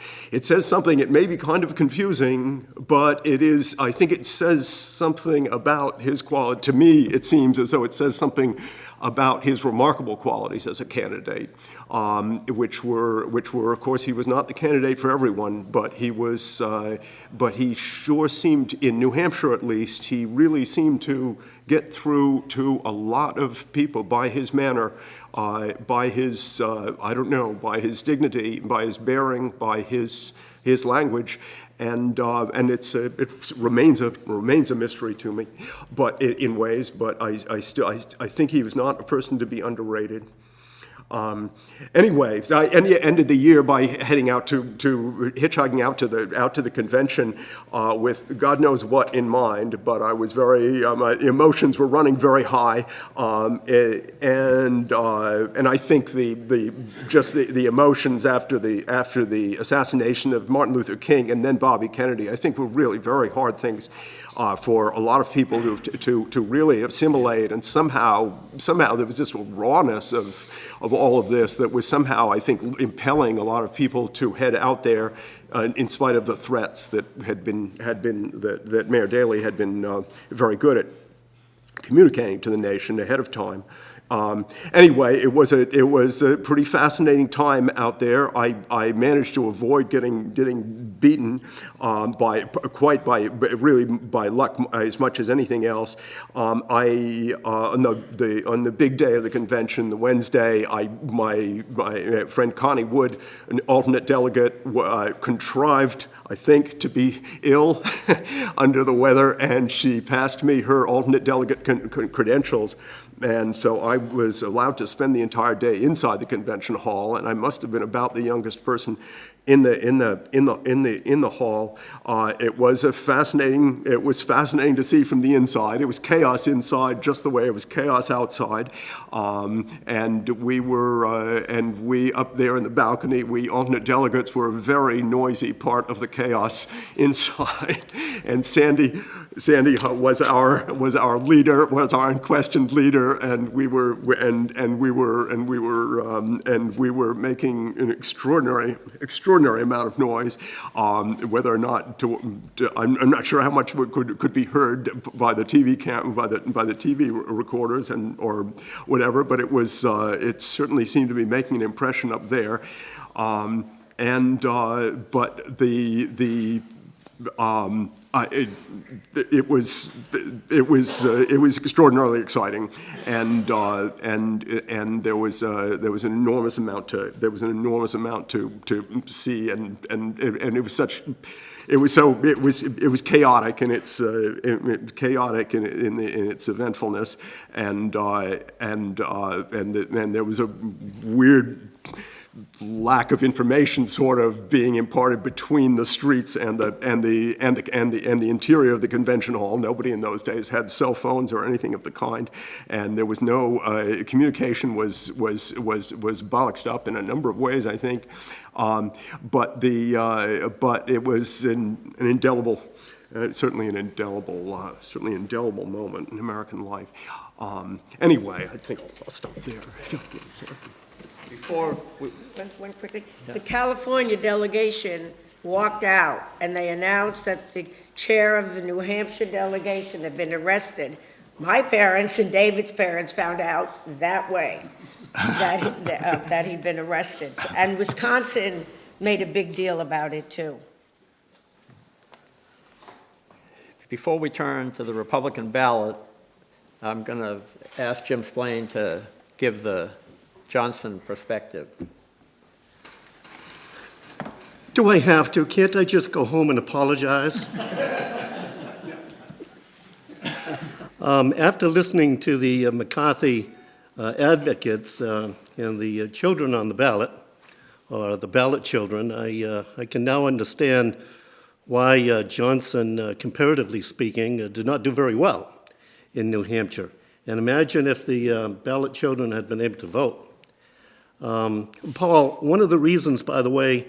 something. It may be kind of confusing, but I think it says something about his quality. To me, it seems as though it says something about his remarkable qualities as a candidate, which were, of course, he was not the candidate for everyone, but he sure seemed, in New Hampshire at least, he really seemed to get through to a lot of people by his manner, by his, by his dignity, by his bearing, by his language, and it remains a mystery to me, but in ways. But I think he was not a person to be underrated. Anyway, I ended the year by heading out to hitchhiking out to the convention with God knows what in mind. But I was very my emotions were running very high, and I think the emotions after the assassination of Martin Luther King and then Bobby Kennedy, I think were really very hard things for a lot of people to really assimilate, and somehow there was this rawness of all of this that was somehow, I think, impelling a lot of people to head out there in spite of the threats that that Mayor Daley had been very good at communicating to the nation ahead of time. Anyway, it was a pretty fascinating time out there. I managed to avoid getting beaten by luck as much as anything else. On the big day of the convention, the Wednesday, my friend Connie Wood, an alternate delegate, contrived, I think, to be ill under the weather, and she passed me her alternate delegate credentials. And so I was allowed to spend the entire day inside the convention hall, and I must have been about the youngest person in the hall. It was fascinating to see from the inside. It was chaos inside, just the way it was chaos outside. And we up there in the balcony, we alternate delegates were a very noisy part of the chaos inside. And Sandy was our leader, was our unquestioned leader, and we were making an extraordinary amount of noise. Whether or not I'm not sure how much could be heard by the TV by the TV recorders or whatever, but it certainly seemed to be making an impression up there. It was extraordinarily exciting, and there was an enormous amount to see, and it was chaotic in its eventfulness, and there was a weird lack of information sort of being imparted between the streets and the interior of the convention hall. Nobody in those days had cell phones or anything of the kind, and there was no communication was bollocksed up in a number of ways, I think. But it was an indelible. Certainly an indelible moment in American life. Anyway, I think I'll stop there. One quickly. Yeah. The California delegation walked out, and they announced that the chair of the New Hampshire delegation had been arrested. My parents and David's parents found out that way, that he'd been arrested. And Wisconsin made a big deal about it, too. Before we turn to the Republican ballot, I'm going to ask Jim Splain to give the Johnson perspective. Do I have to? Can't I just go home and apologize? After listening to the McCarthy advocates and the children on the ballot, or the ballot children, I can now understand why Johnson, comparatively speaking, did not do very well in New Hampshire. And imagine if the ballot children had been able to vote. Paul, one of the reasons, by the way,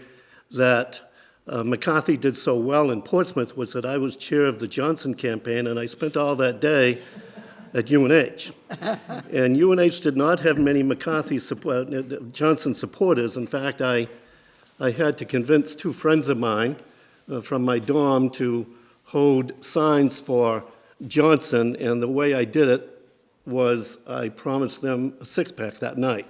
that McCarthy did so well in Portsmouth was that I was chair of the Johnson campaign, and I spent all that day at UNH. And UNH did not have many Johnson supporters. In fact, I had to convince two friends of mine from my dorm to hold signs for Johnson, and the way I did it was I promised them a six-pack that night.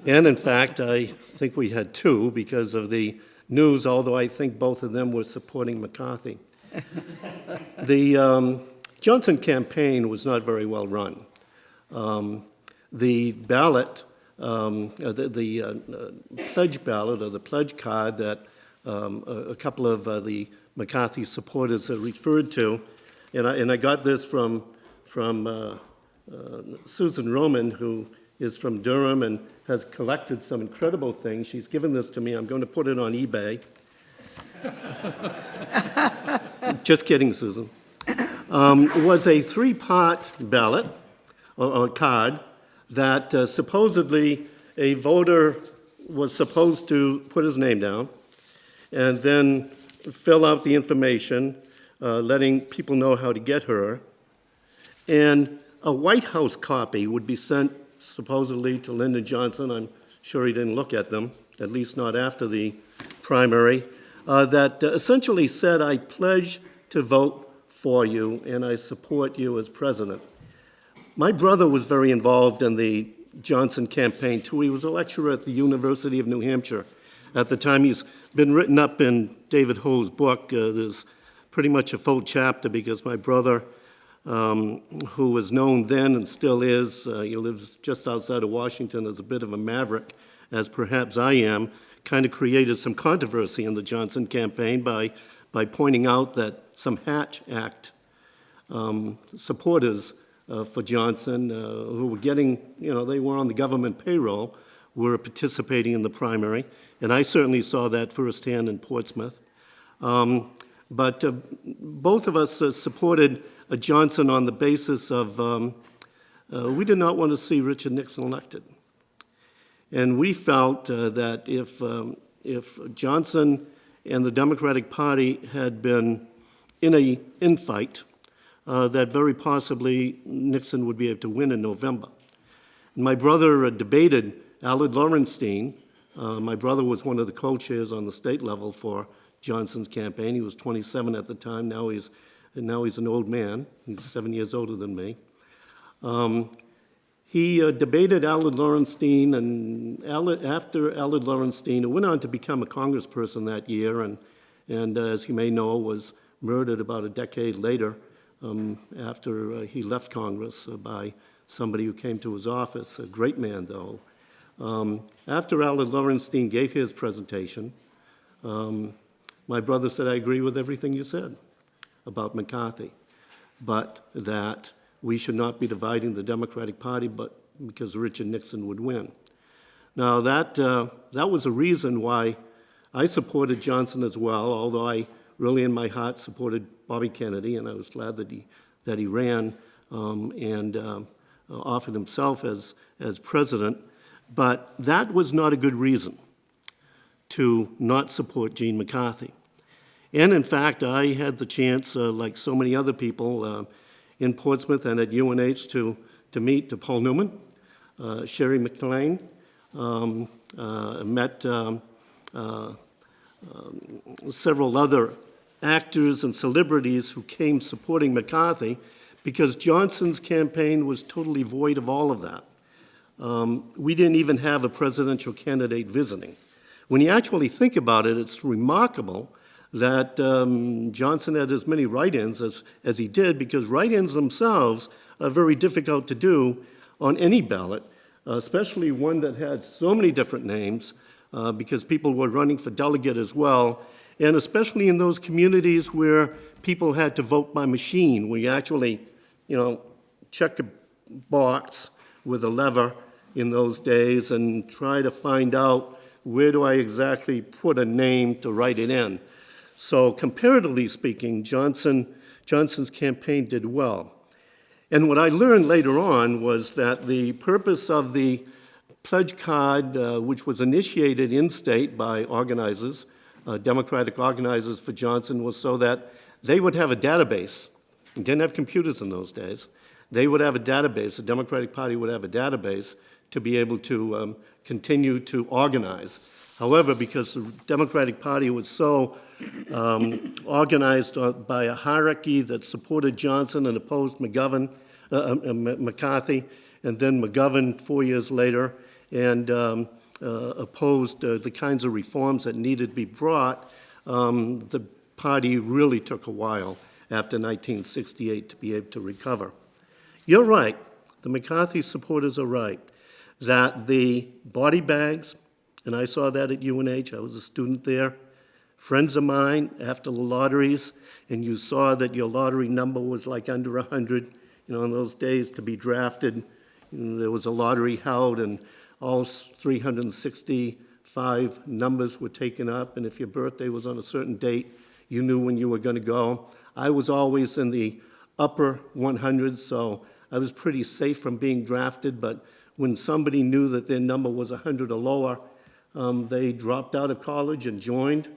And in fact, I think we had two because of the news, although I think both of them were supporting McCarthy. The Johnson campaign was not very well run. The ballot, the pledge ballot or the pledge card that a couple of the McCarthy supporters referred to, and I got this from Susan Roman, who is from Durham and has collected some incredible things. She's given this to me. I'm going to put it on eBay. Just kidding, Susan. Was a three-part ballot or card that supposedly a voter was supposed to put his name down and then fill out the information, letting people know how to get her. And a White House copy would be sent supposedly to Lyndon Johnson. I'm sure he didn't look at them, at least not after the primary, that essentially said, I pledge to vote for you and I support you as president. My brother was very involved in the Johnson campaign too. He was a lecturer at the University of New Hampshire. At the time, he's been written up in David Ho's book. There's pretty much a full chapter because my brother, who was known then and still is, he lives just outside of Washington as a bit of a maverick, as perhaps I am, kind of created some controversy in the Johnson campaign by pointing out that some Hatch Act supporters for Johnson, who were getting, they were on the government payroll, were participating in the primary. And I certainly saw that firsthand in Portsmouth. But both of us supported Johnson on the basis of we did not want to see Richard Nixon elected. And we felt that if Johnson and the Democratic Party had been in a infight, that very possibly Nixon would be able to win in November. And my brother debated Allard Lorenstein. My brother was one of the co-chairs on the state level for Johnson's campaign. He was 27 at the time. Now he's an old man. He's 7 years older than me. He debated Allard Lorenstein, and after Allard Lorenstein, who went on to become a congressperson that year, and as you may know, was murdered about a decade later after he left Congress by somebody who came to his office, a great man, though. After Allard Lorenstein gave his presentation, my brother said, I agree with everything you said about McCarthy, but that we should not be dividing the Democratic Party, but because Richard Nixon would win. Now, that was a reason why I supported Johnson as well, although I really in my heart supported Bobby Kennedy, and I was glad that he ran and offered himself as president. But that was not a good reason to not support Gene McCarthy. And in fact, I had the chance, like so many other people in Portsmouth and at UNH, to meet Paul Newman, Sherry McLean, met several other actors and celebrities who came supporting McCarthy because Johnson's campaign was totally void of all of that. We didn't even have a presidential candidate visiting. When you actually think about it, it's remarkable that Johnson had as many write-ins as he did, because write-ins themselves are very difficult to do on any ballot, especially one that had so many different names, because people were running for delegate as well, and especially in those communities where people had to vote by machine, where you actually, check a box with a lever in those days and try to find out where do I exactly put a name to write it in. So comparatively speaking, Johnson's campaign did well. And what I learned later on was that the purpose of the pledge card, which was initiated in state by organizers, Democratic organizers for Johnson, was so that they would have a database. They didn't have computers in those days. They would have a database, the Democratic Party would have a database to be able to continue to organize. However, because the Democratic Party was so organized by a hierarchy that supported Johnson and opposed McCarthy, and then McGovern 4 years later, and opposed the kinds of reforms that needed to be brought, the party really took a while after 1968 to be able to recover. You're right, the McCarthy supporters are right, that the body bags, and I saw that at UNH, I was a student there, Friends of mine, after the lotteries, and you saw that your lottery number was like under 100, in those days to be drafted, there was a lottery held and all 365 numbers were taken up, and if your birthday was on a certain date, you knew when you were going to go. I was always in the upper 100s, so I was pretty safe from being drafted, but when somebody knew that their number was 100 or lower, they dropped out of college and joined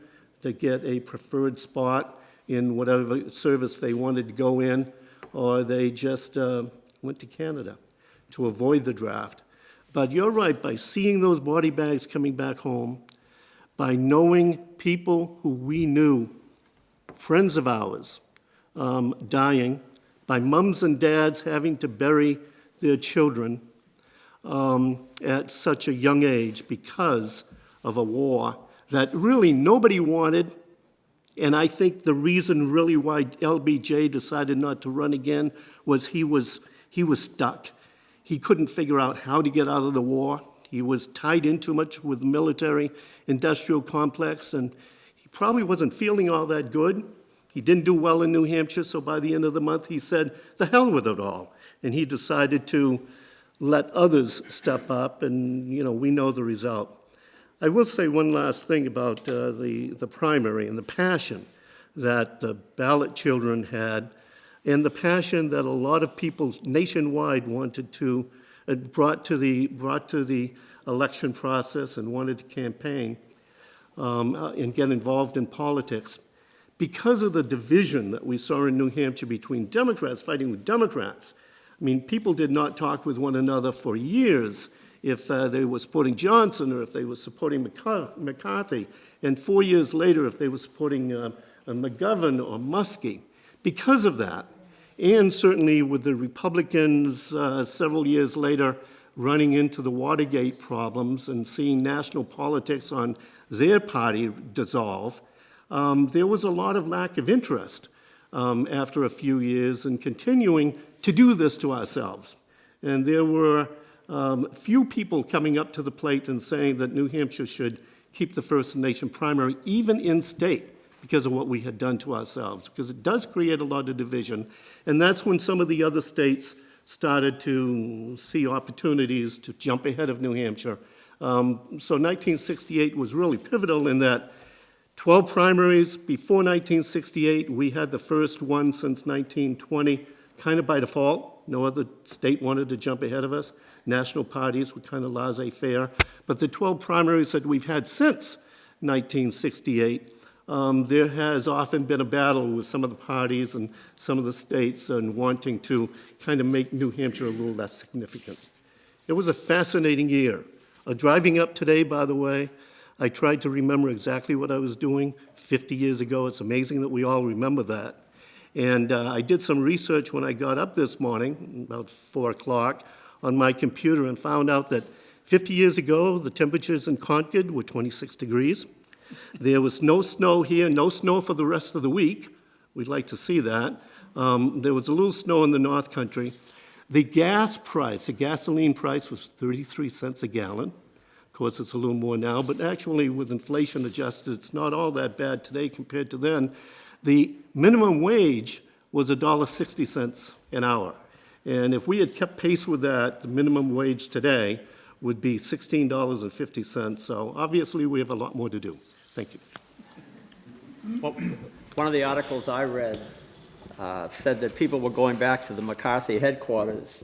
to get a preferred spot in whatever service they wanted to go in, or they just went to Canada to avoid the draft. But you're right, by seeing those body bags coming back home, by knowing people who we knew, friends of ours, dying, by mums and dads having to bury their children at such a young age because of a war that really nobody wanted. And I think the reason really why LBJ decided not to run again was he was stuck. He couldn't figure out how to get out of the war. He was tied in too much with the military-industrial complex, and he probably wasn't feeling all that good. He didn't do well in New Hampshire, so by the end of the month he said, the hell with it all. And he decided to let others step up, and we know the result. I will say one last thing about the primary and the passion that the ballot children had, and the passion that a lot of people nationwide wanted to, brought to the election process and wanted to campaign and get involved in politics. Because of the division that we saw in New Hampshire between Democrats fighting with Democrats, people did not talk with one another for years if they were supporting Johnson or if they were supporting McCarthy, and 4 years later if they were supporting McGovern or Muskie. Because of that, and certainly with the Republicans several years later running into the Watergate problems and seeing national politics on their party dissolve, there was a lot of lack of interest after a few years in continuing to do this to ourselves. And there were few people coming up to the plate and saying that New Hampshire should keep the First Nation primary, even in state, because of what we had done to ourselves, because it does create a lot of division. And that's when some of the other states started to see opportunities to jump ahead of New Hampshire. So 1968 was really pivotal in that 12 primaries. Before 1968, we had the first one since 1920, kind of by default. No other state wanted to jump ahead of us. National parties were kind of laissez-faire. But the 12 primaries that we've had since 1968, there has often been a battle with some of the parties and some of the states and wanting to kind of make New Hampshire a little less significant. It was a fascinating year. Driving up today, by the way, I tried to remember exactly what I was doing 50 years ago. It's amazing that we all remember that. And I did some research when I got up this morning, about 4 o'clock, on my computer and found out that 50 years ago, the temperatures in Concord were 26 degrees. There was no snow here, no snow for the rest of the week. We'd like to see that. There was a little snow in the North Country. The gas price, the gasoline price was 33 cents a gallon. Of course, it's a little more now, but actually with inflation adjusted, it's not all that bad today compared to then. The minimum wage was $1.60 an hour. And if we had kept pace with that, the minimum wage today would be $16.50. So obviously we have a lot more to do. Thank you. Well, one of the articles I read said that people were going back to the McCarthy headquarters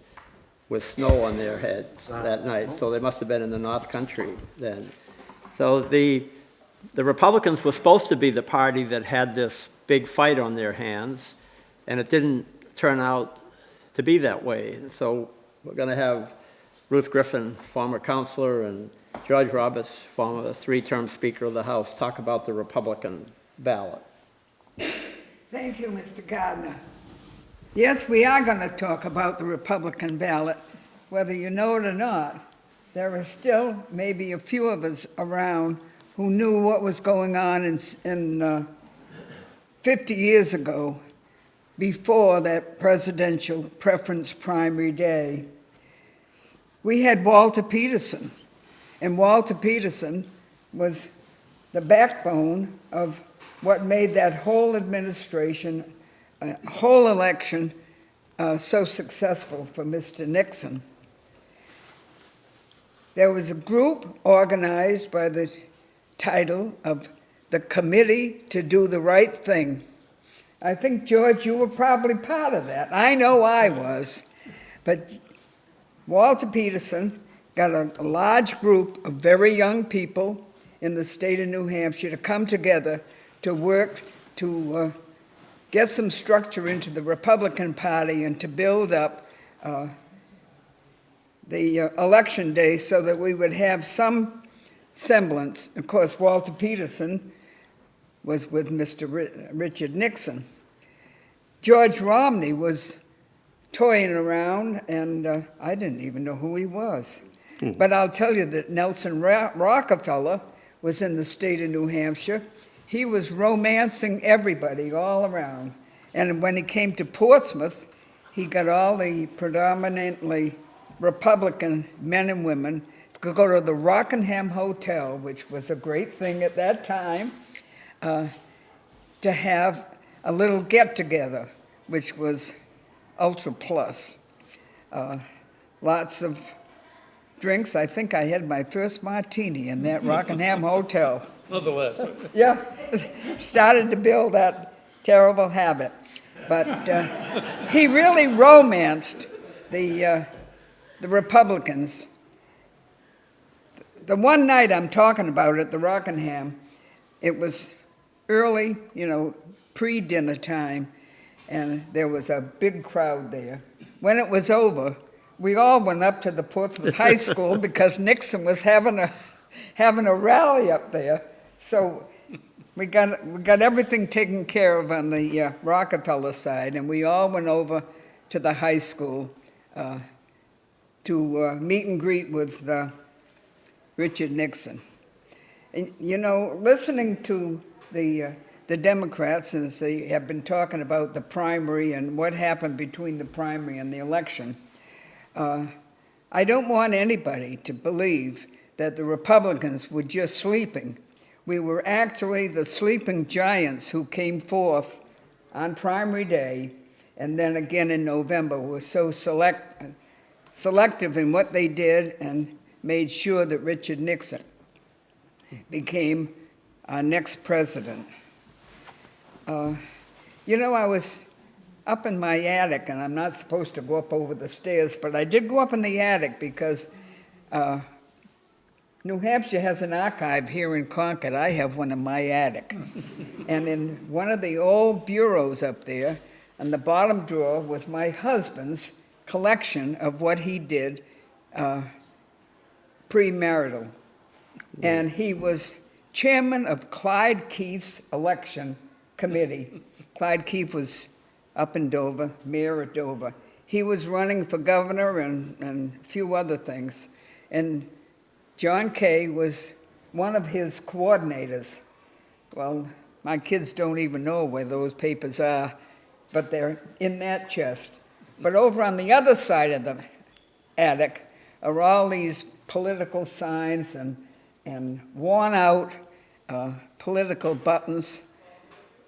with snow on their heads that night, so they must have been in the North Country then. So the Republicans were supposed to be the party that had this big fight on their hands, and it didn't turn out to be that way. So we're going to have Ruth Griffin, former counselor, and George Roberts, former 3-term Speaker of the House, talk about the Republican ballot. Thank you, Mr. Gardner. Yes, we are going to talk about the Republican ballot. Whether you know it or not, there are still maybe a few of us around who knew what was going on in 50 years ago, before that presidential preference primary day. We had Walter Peterson, and Walter Peterson was the backbone of what made that whole administration, whole election so successful for Mr. Nixon. There was a group organized by the title of the Committee to Do the Right Thing. I think, George, you were probably part of that. I know I was. But Walter Peterson got a large group of very young people in the state of New Hampshire to come together to work to get some structure into the Republican Party and to build up the election day so that we would have some semblance. Of course, Walter Peterson was with Mr. Richard Nixon. George Romney was toying around, and I didn't even know who he was. But I'll tell you that Nelson Rockefeller was in the state of New Hampshire. He was romancing everybody all around. And when he came to Portsmouth, he got all the predominantly Republican men and women to go to the Rockingham Hotel, which was a great thing at that time, to have a little get-together, which was ultra plus. Lots of drinks. I think I had my first martini in that Rockingham Hotel. Nonetheless. Yeah, started to build that terrible habit. But he really romanced the Republicans. The one night I'm talking about at the Rockingham, it was early, pre-dinner time, and there was a big crowd there. When it was over, we all went up to the Portsmouth High School because Nixon was having a rally up there. So we got everything taken care of on the Rockefeller side, and we all went over to the high school to meet and greet with Richard Nixon. And, listening to the Democrats, as they have been talking about the primary and what happened between the primary and the election, I don't want anybody to believe that the Republicans were just sleeping. We were actually the sleeping giants who came forth on primary day, and then again in November were so selective in what they did and made sure that Richard Nixon became our next president. I was up in my attic, and I'm not supposed to go up over the stairs, but I did go up in the attic because New Hampshire has an archive here in Concord. I have one in my attic. And in one of the old bureaus up there, on the bottom drawer was my husband's collection of what he did premarital. And he was chairman of Clyde Keefe's election committee. Clyde Keefe was up in Dover, mayor of Dover. He was running for governor and a few other things. And John Kay was one of his coordinators. Well, my kids don't even know where those papers are, but they're in that chest. But over on the other side of the attic are all these political signs and worn out political buttons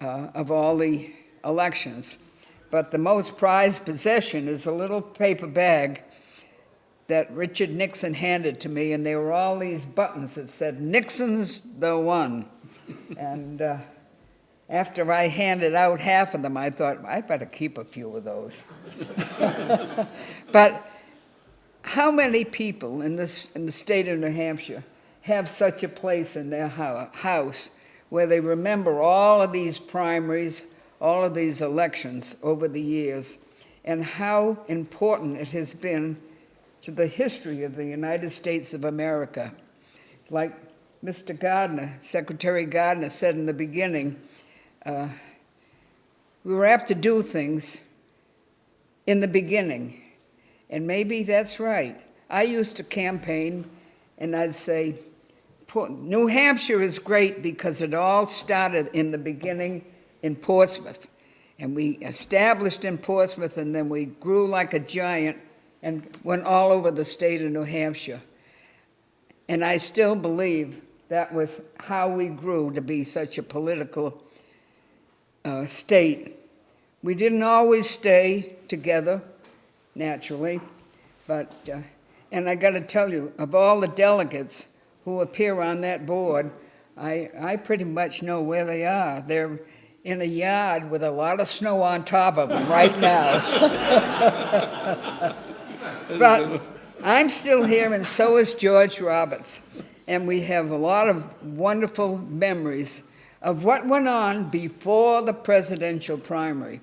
of all the elections. But the most prized possession is a little paper bag that Richard Nixon handed to me, and there were all these buttons that said, "Nixon's the one." And after I handed out half of them, I thought, I better keep a few of those. But how many people in the state of New Hampshire have such a place in their house where they remember all of these primaries, all of these elections over the years, and how important it has been to the history of the United States of America? Like Mr. Gardner, Secretary Gardner said in the beginning, we were apt to do things in the beginning. And maybe that's right. I used to campaign, and I'd say, New Hampshire is great because it all started in the beginning in Portsmouth. And we established in Portsmouth, and then we grew like a giant and went all over the state of New Hampshire. And I still believe that was how we grew to be such a political state. We didn't always stay together, naturally, but, and I got to tell you, of all the delegates who appear on that board, I pretty much know where they are. They're in a yard with a lot of snow on top of them right now. But I'm still here, and so is George Roberts. And we have a lot of wonderful memories of what went on before the presidential primary.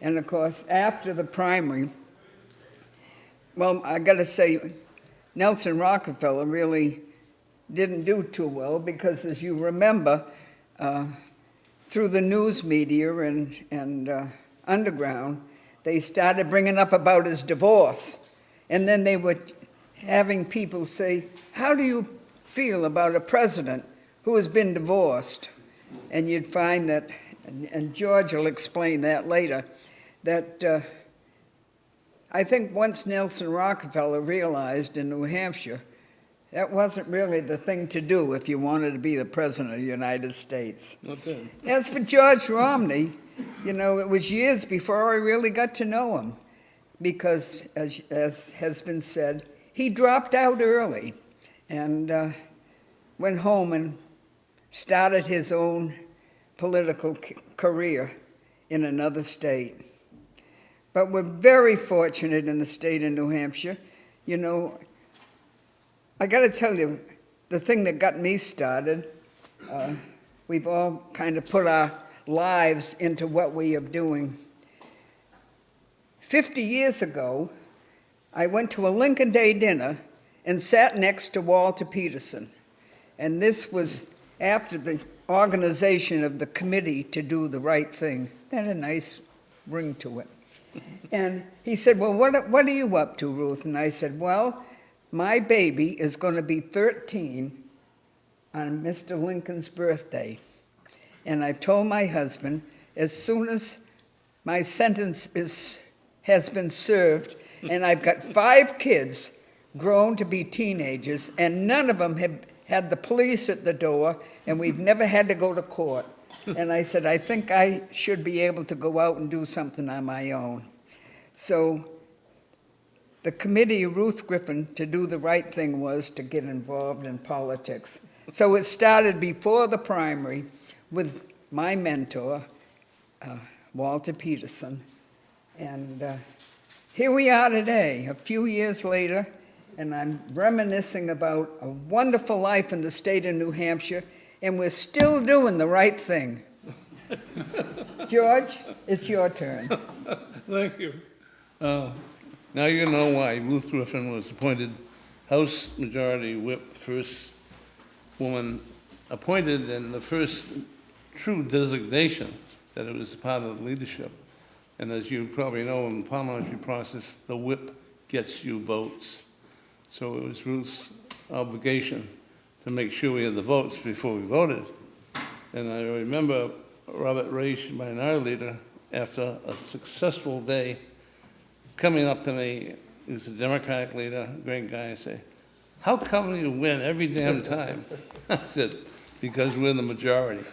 And of course, after the primary, well, I got to say, Nelson Rockefeller really didn't do too well because, as you remember, through the news media and underground, they started bringing up about his divorce. And then they were having people say, how do you feel about a president who has been divorced? And you'd find that, and George will explain that later, that I think once Nelson Rockefeller realized in New Hampshire that wasn't really the thing to do if you wanted to be the president of the United States. Okay. As for George Romney, you know, it was years before I really got to know him because, as has been said, he dropped out early and went home and started his own political career in another state. But we're very fortunate in the state of New Hampshire. You know, I got to tell you, the thing that got me started, we've all kind of put our lives into what we are doing. 50 years ago, I went to a Lincoln Day dinner and sat next to Walter Peterson. And this was after the organization of the committee to do the right thing. That had a nice ring to it. And he said, well, what are you up to, Ruth? And I said, well, my baby is going to be 13 on Mr. Lincoln's birthday. And I've told my husband, as soon as my sentence has been served, and I've got 5 kids grown to be teenagers, and none of them have had the police at the door, and we've never had to go to court. And I said, I think I should be able to go out and do something on my own. So the committee, Ruth Griffin, to do the right thing was to get involved in politics. So it started before the primary with my mentor, Walter Peterson. And here we are today, a few years later, and I'm reminiscing about a wonderful life in the state of New Hampshire, and we're still doing the right thing. George, it's your turn. Thank you. Now you know why Ruth Griffin was appointed House Majority Whip, first woman appointed, and the first true designation that it was part of the leadership. And as you probably know, in the parliamentary process, the whip gets you votes. So it was Ruth's obligation to make sure we had the votes before we voted. And I remember Robert Raish, minority leader, after a successful day, coming up to me, he was a Democratic leader, great guy, and say, how come you win every damn time? I said, because we're the majority.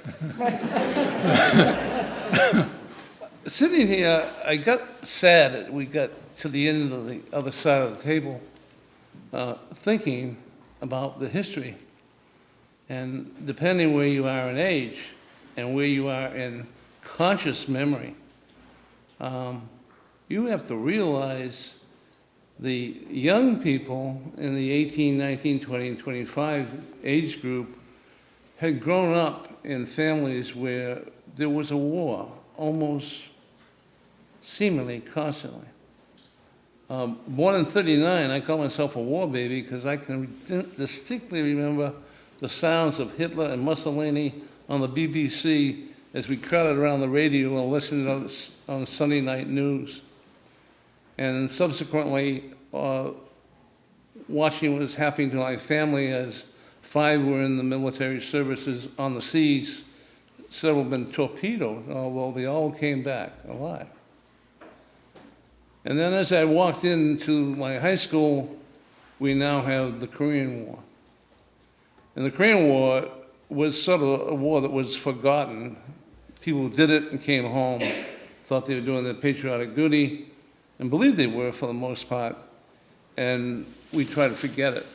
Sitting here, I got sad that we got to the end of the other side of the table, thinking about the history. And depending where you are in age and where you are in conscious memory, you have to realize the young people in the 18, 19, 20, and 25 age group had grown up in families where there was a war almost seemingly constantly. Born in '39, I call myself a war baby because I can distinctly remember the sounds of Hitler and Mussolini on the BBC as we crowded around the radio and listened on Sunday night news. And subsequently, watching what was happening to my family as 5 were in the military services on the seas, several been torpedoed, although they all came back alive. And then as I walked into my high school, we now have the Korean War. And the Korean War was sort of a war that was forgotten. People did it and came home, thought they were doing their patriotic duty, and believed they were for the most part, and we try to forget it.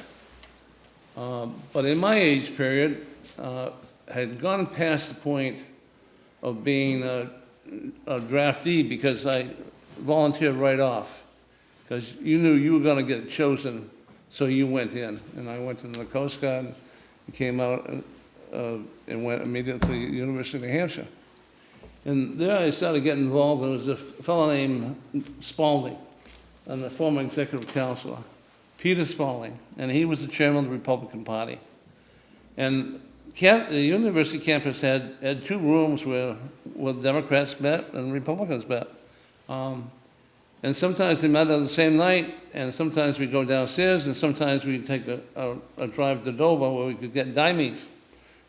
But in my age period, had gone past the point of being a draftee because I volunteered right off, because you knew you were going to get chosen, so you went in. And I went into the Coast Guard and came out and went immediately to the University of New Hampshire. And there I started getting involved. There was a fellow named Spaulding, and the former executive counselor, Peter Spaulding, and he was the chairman of the Republican Party. And the university campus had two rooms where Democrats met and Republicans met. And sometimes they met on the same night, and sometimes we'd go downstairs, and sometimes we'd take a drive to Dover where we could get Dimes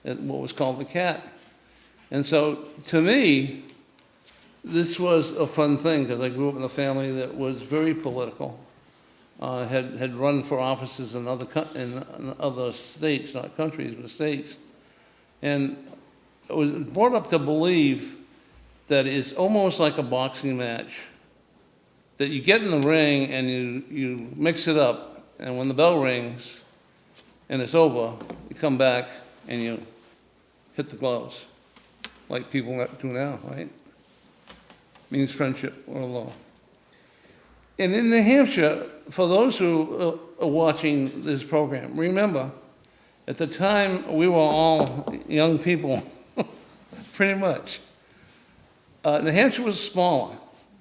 at what was called the Cat. And so, to me, this was a fun thing, because I grew up in a family that was very political, had run for offices in other states, not countries, but states. And I was brought up to believe that it's almost like a boxing match, that you get in the ring and you mix it up, and when the bell rings and it's over, you come back and you hit the gloves, like people do now, right? Means friendship or love. And in New Hampshire, for those who are watching this program, remember, at the time we were all young people, pretty much. New Hampshire was smaller,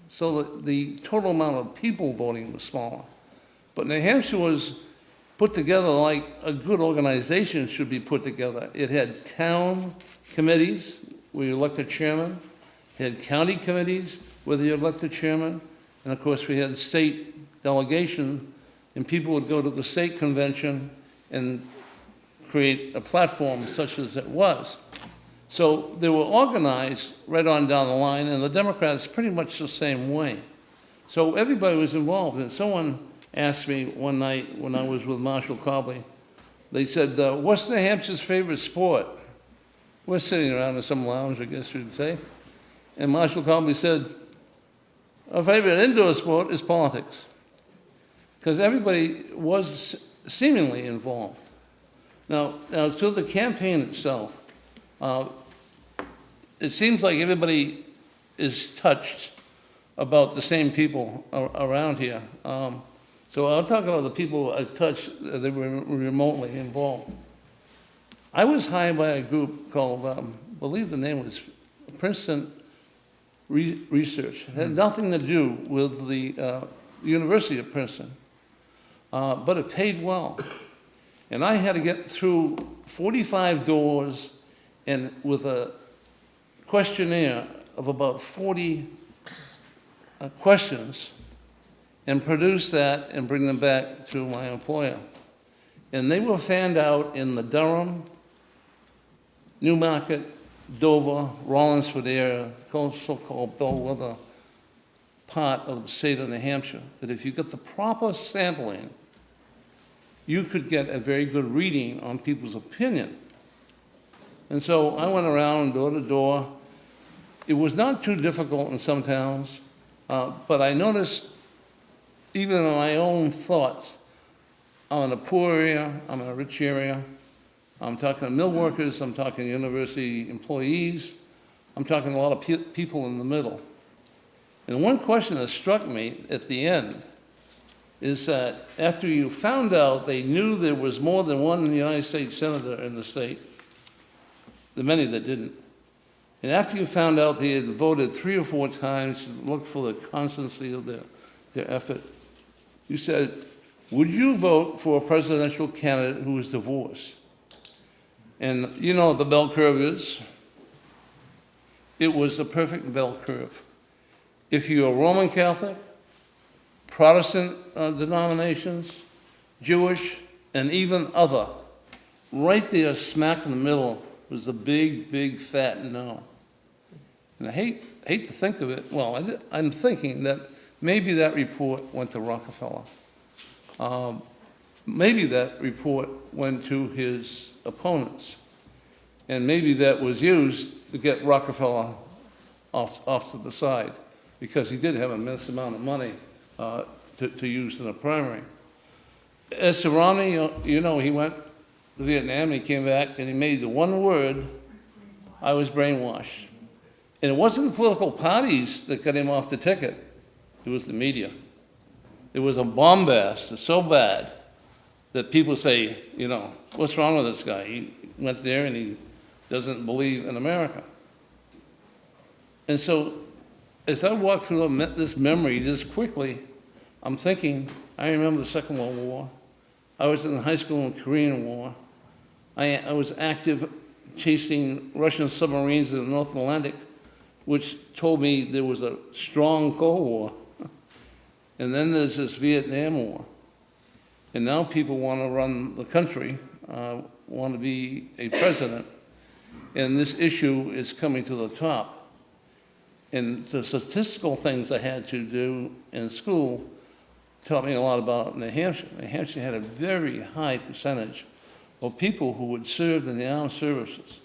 so the total amount of people voting was smaller. But New Hampshire was put together like a good organization should be put together. It had town committees where you elect a chairman, it had county committees where you elect a chairman, and of course we had state delegation, and people would go to the state convention and create a platform such as it was. So they were organized right on down the line, and the Democrats pretty much the same way. So everybody was involved, and someone asked me one night when I was with Marshall Cobley, they said, what's New Hampshire's favorite sport? We're sitting around in some lounge, I guess you'd say, and Marshall Cobley said, our favorite indoor sport is politics, because everybody was seemingly involved. Now to the campaign itself, it seems like everybody is touched about the same people around here. So I'll talk about the people I touched that were remotely involved. I was hired by a group called, I believe the name was Princeton Research. It had nothing to do with the University of Princeton, but it paid well. And I had to get through 45 doors and with a questionnaire of about 40 questions and produce that and bring them back to my employer. And they were fanned out in the Durham, Newmarket, Dover, Rollinsford area, so-called bellwether part of the state of New Hampshire, that if you get the proper sampling, you could get a very good reading on people's opinion. And so I went around door to door. It was not too difficult in some towns, but I noticed even in my own thoughts, I'm in a poor area, I'm in a rich area, I'm talking to mill workers, I'm talking university employees, I'm talking to a lot of people in the middle. And one question that struck me at the end is that after you found out they knew there was more than one United States Senator in the state, the many that didn't, and after you found out they had voted 3 or 4 times to look for the constancy of their effort, you said, would you vote for a presidential candidate who is divorced? And you know what the bell curve is? It was a perfect bell curve. If you're a Roman Catholic, Protestant denominations, Jewish, and even other, right there smack in the middle was a big, big, fat no. And I hate to think of it, well, I'm thinking that maybe that report went to Rockefeller. maybe that report went to his opponents. And maybe that was used to get Rockefeller off to the side, because he did have an immense amount of money to use in the primary. As to Romney, you know, he went to Vietnam, he came back, and he made the one word, I was brainwashed. And it wasn't the political parties that got him off the ticket, it was the media. It was a bombast that's so bad that people say, you know, what's wrong with this guy? He went there and he doesn't believe in America. And so, as I walk through this memory just quickly, I'm thinking, I remember the Second World War. I was in high school in the Korean War. I was active chasing Russian submarines in the North Atlantic, which told me there was a strong Cold War. And then there's this Vietnam War. And now people want to run the country, want to be a president. And this issue is coming to the top. And the statistical things I had to do in school taught me a lot about New Hampshire. New Hampshire had a very high percentage of people who had served in the armed services.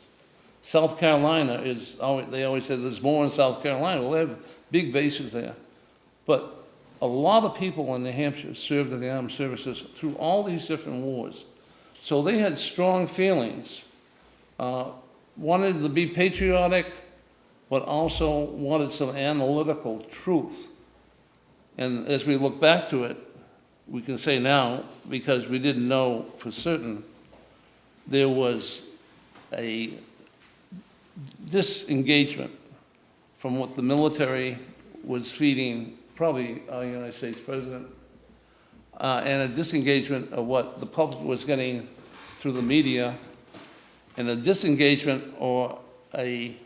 South Carolina is, they always say there's more in South Carolina. Well, they have big bases there. But a lot of people in New Hampshire served in the armed services through all these different wars. So they had strong feelings, wanted to be patriotic, but also wanted some analytical truth. And as we look back to it, we can say now, because we didn't know for certain, there was a disengagement from what the military was feeding probably our United States president, and a disengagement of what the public was getting through the media, and a disengagement or a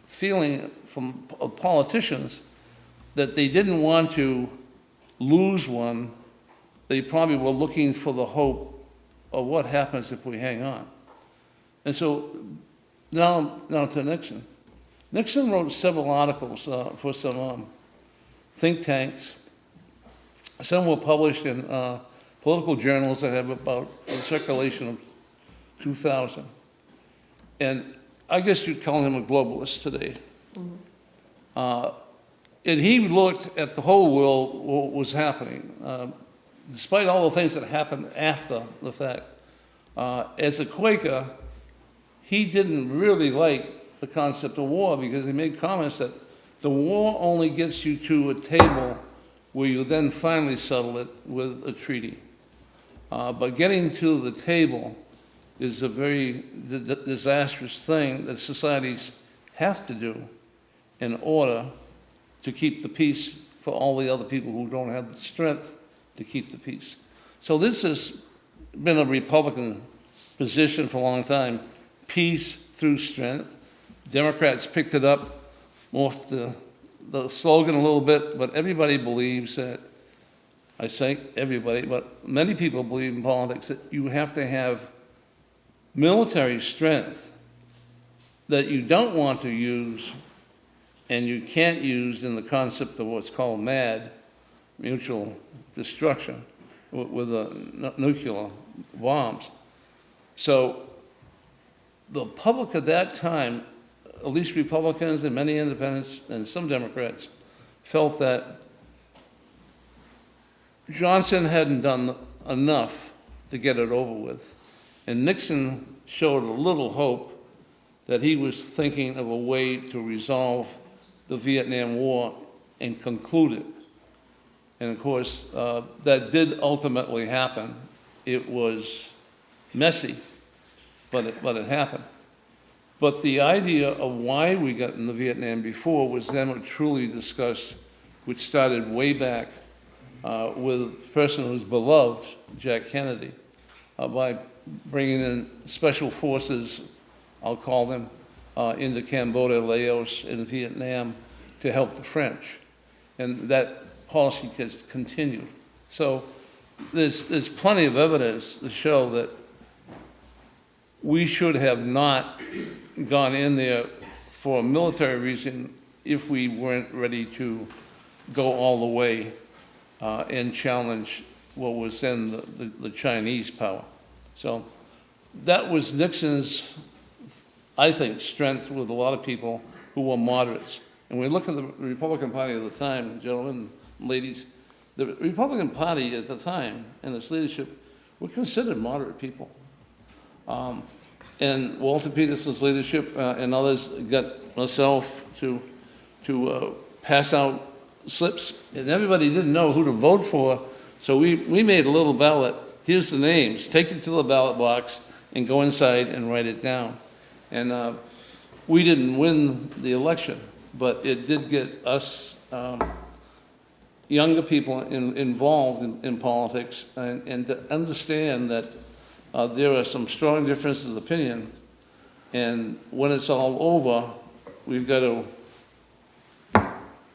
feeling from politicians that they didn't want to lose one. They probably were looking for the hope of what happens if we hang on. And so now to Nixon. Nixon wrote several articles for some think tanks. Some were published in political journals that have about a circulation of 2,000. And I guess you'd call him a globalist today. Mm-hmm. And he looked at the whole world, what was happening, despite all the things that happened after the fact. As a Quaker, he didn't really like the concept of war, because he made comments that the war only gets you to a table where you then finally settle it with a treaty. But getting to the table is a very disastrous thing that societies have to do in order to keep the peace for all the other people who don't have the strength to keep the peace. So this has been a Republican position for a long time, peace through strength. Democrats picked it up, morphed the slogan a little bit, but everybody believes that, I say everybody, but many people believe in politics that you have to have military strength that you don't want to use and you can't use in the concept of what's called MAD, mutual destruction, with nuclear bombs. So the public at that time, at least Republicans and many independents and some Democrats, felt that Johnson hadn't done enough to get it over with. And Nixon showed a little hope that he was thinking of a way to resolve the Vietnam War and conclude it. And of course, that did ultimately happen. It was messy, but it happened. But the idea of why we got into Vietnam before was never truly discussed, which started way back with a person who's beloved, Jack Kennedy, by bringing in special forces, I'll call them, into Cambodia, Laos, and Vietnam to help the French. And that policy has continued. So there's plenty of evidence to show that we should have not gone in there for a military reason if we weren't ready to go all the way and challenge what was then the Chinese power. So that was Nixon's, I think, strength with a lot of people who were moderates. And we look at the Republican Party at the time, gentlemen and ladies, the Republican Party at the time and its leadership were considered moderate people. And Walter Peterson's leadership and others got myself to pass out slips, and everybody didn't know who to vote for, so we made a little ballot. Here's the names. Take it to the ballot box and go inside and write it down. And we didn't win the election, but it did get us younger people involved in politics and to understand that there are some strong differences of opinion, and when it's all over, we've got to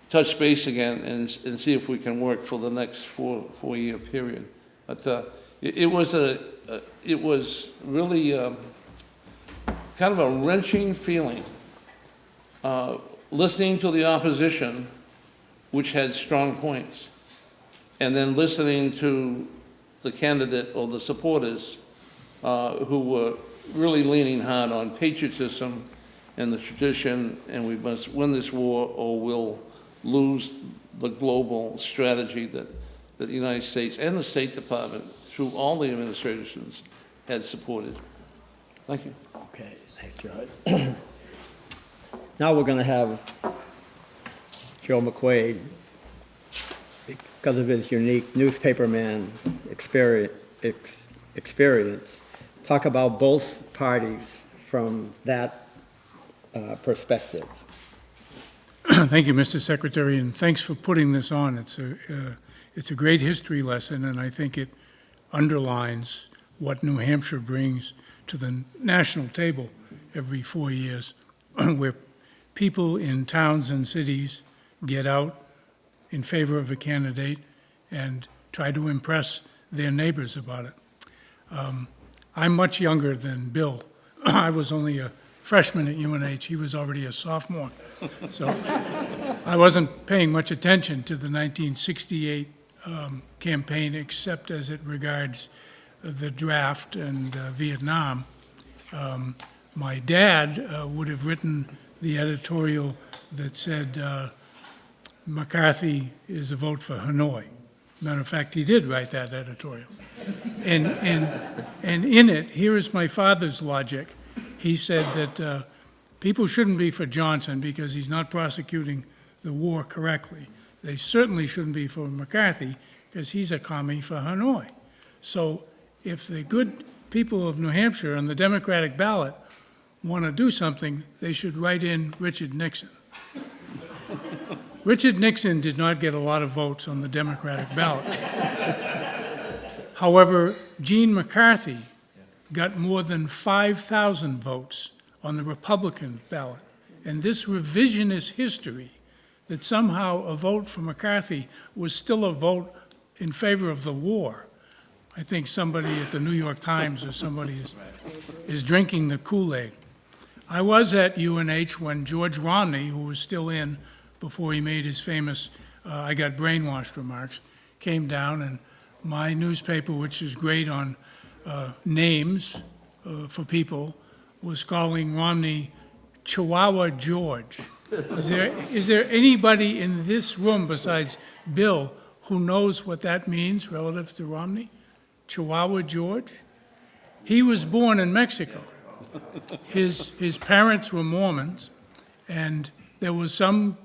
touch base again and see if we can work for the next four-year period. But it was really kind of a wrenching feeling, listening to the opposition, which had strong points, and then listening to the candidate or the supporters who were really leaning hard on patriotism and the tradition, and we must win this war or we'll lose the global strategy that the United States and the State Department, through all the administrations, had supported. Thank you. Okay, thanks, George. Now we're going to have Joe McQuaid, because of his unique newspaperman experience, talk about both parties from that perspective. Thank you, Mr. Secretary, and thanks for putting this on. It's a great history lesson, and I think it underlines what New Hampshire brings to the national table every 4 years, where people in towns and cities get out in favor of a candidate and try to impress their neighbors about it. I'm much younger than Bill. I was only a freshman at UNH. He was already a sophomore. So I wasn't paying much attention to the 1968 campaign, except as it regards the draft and Vietnam. My dad would have written the editorial that said McCarthy is a vote for Hanoi. Matter of fact, he did write that editorial. And in it, here is my father's logic. He said that people shouldn't be for Johnson because he's not prosecuting the war correctly. They certainly shouldn't be for McCarthy because he's a commie for Hanoi. So if the good people of New Hampshire on the Democratic ballot want to do something, they should write in Richard Nixon. Richard Nixon did not get a lot of votes on the Democratic ballot. However, Gene McCarthy got more than 5,000 votes on the Republican ballot. And this revisionist history that somehow a vote for McCarthy was still a vote in favor of the war, I think somebody at the New York Times or somebody is drinking the Kool-Aid. I was at UNH when George Romney, who was still in before he made his famous I got brainwashed remarks, came down, and my newspaper, which is great on names for people, was calling Romney Chihuahua George. Is there anybody in this room besides Bill who knows what that means relative to Romney? Chihuahua George? He was born in Mexico. His parents were Mormons, and there was some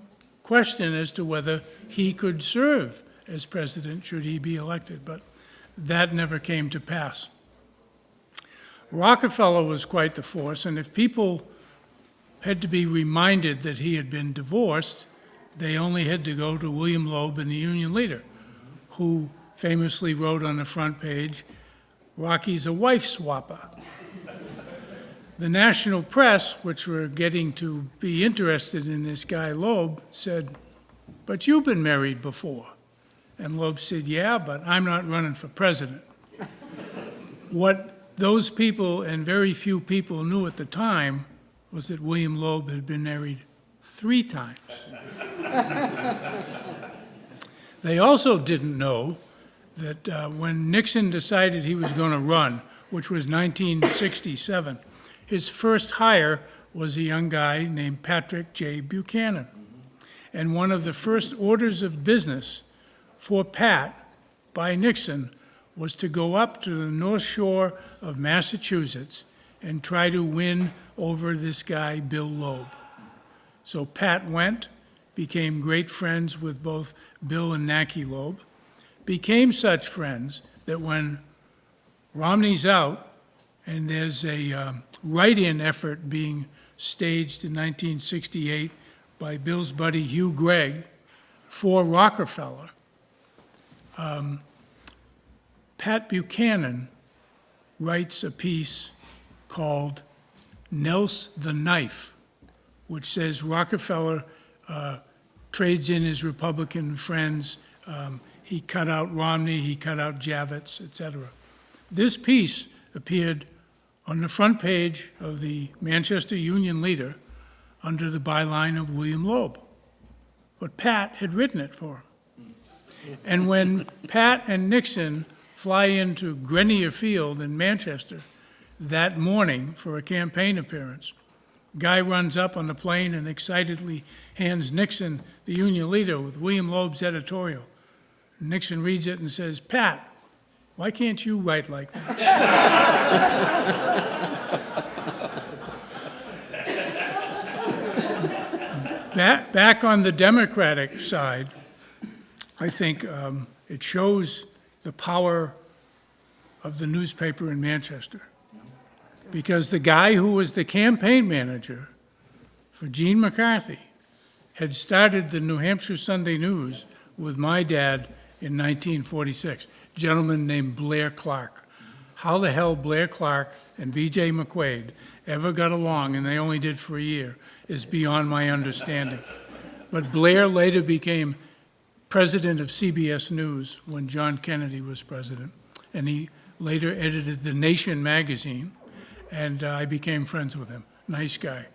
question as to whether he could serve as president should he be elected, but that never came to pass. Rockefeller was quite the force, and if people had to be reminded that he had been divorced, they only had to go to William Loeb and the Union Leader, who famously wrote on the front page, "Rocky's a wife swapper." The national press, which were getting to be interested in this guy Loeb, said, "But you've been married before." And Loeb said, "Yeah, but I'm not running for president." What those people and very few people knew at the time was that William Loeb had been married 3 times. They also didn't know that when Nixon decided he was going to run, which was 1967, his first hire was a young guy named Patrick J. Buchanan. And one of the first orders of business for Pat by Nixon was to go up to the North Shore of Massachusetts and try to win over this guy, Bill Loeb. So Pat went, became great friends with both Bill and Naki Loeb, became such friends that when Romney's out and there's a write-in effort being staged in 1968 by Bill's buddy Hugh Gregg for Rockefeller, Pat Buchanan writes a piece called Nels the Knife, which says Rockefeller trades in his Republican friends. He cut out Romney, he cut out Javits, etc. This piece appeared on the front page of the Manchester Union Leader under the byline of William Loeb. But Pat had written it for him. And when Pat and Nixon fly into Grenier Field in Manchester that morning for a campaign appearance, guy runs up on the plane and excitedly hands Nixon the Union Leader with William Loeb's editorial. Nixon reads it and says, "Pat, why can't you write like that?" Back on the Democratic side, I think it shows the power of the newspaper in Manchester. Because the guy who was the campaign manager for Gene McCarthy had started the New Hampshire Sunday News with my dad in 1946, a gentleman named Blair Clark. How the hell Blair Clark and B.J. McQuaid ever got along, and they only did for a year, is beyond my understanding. But Blair later became president of CBS News when John Kennedy was president, and he later edited The Nation magazine, and I became friends with him. Nice guy.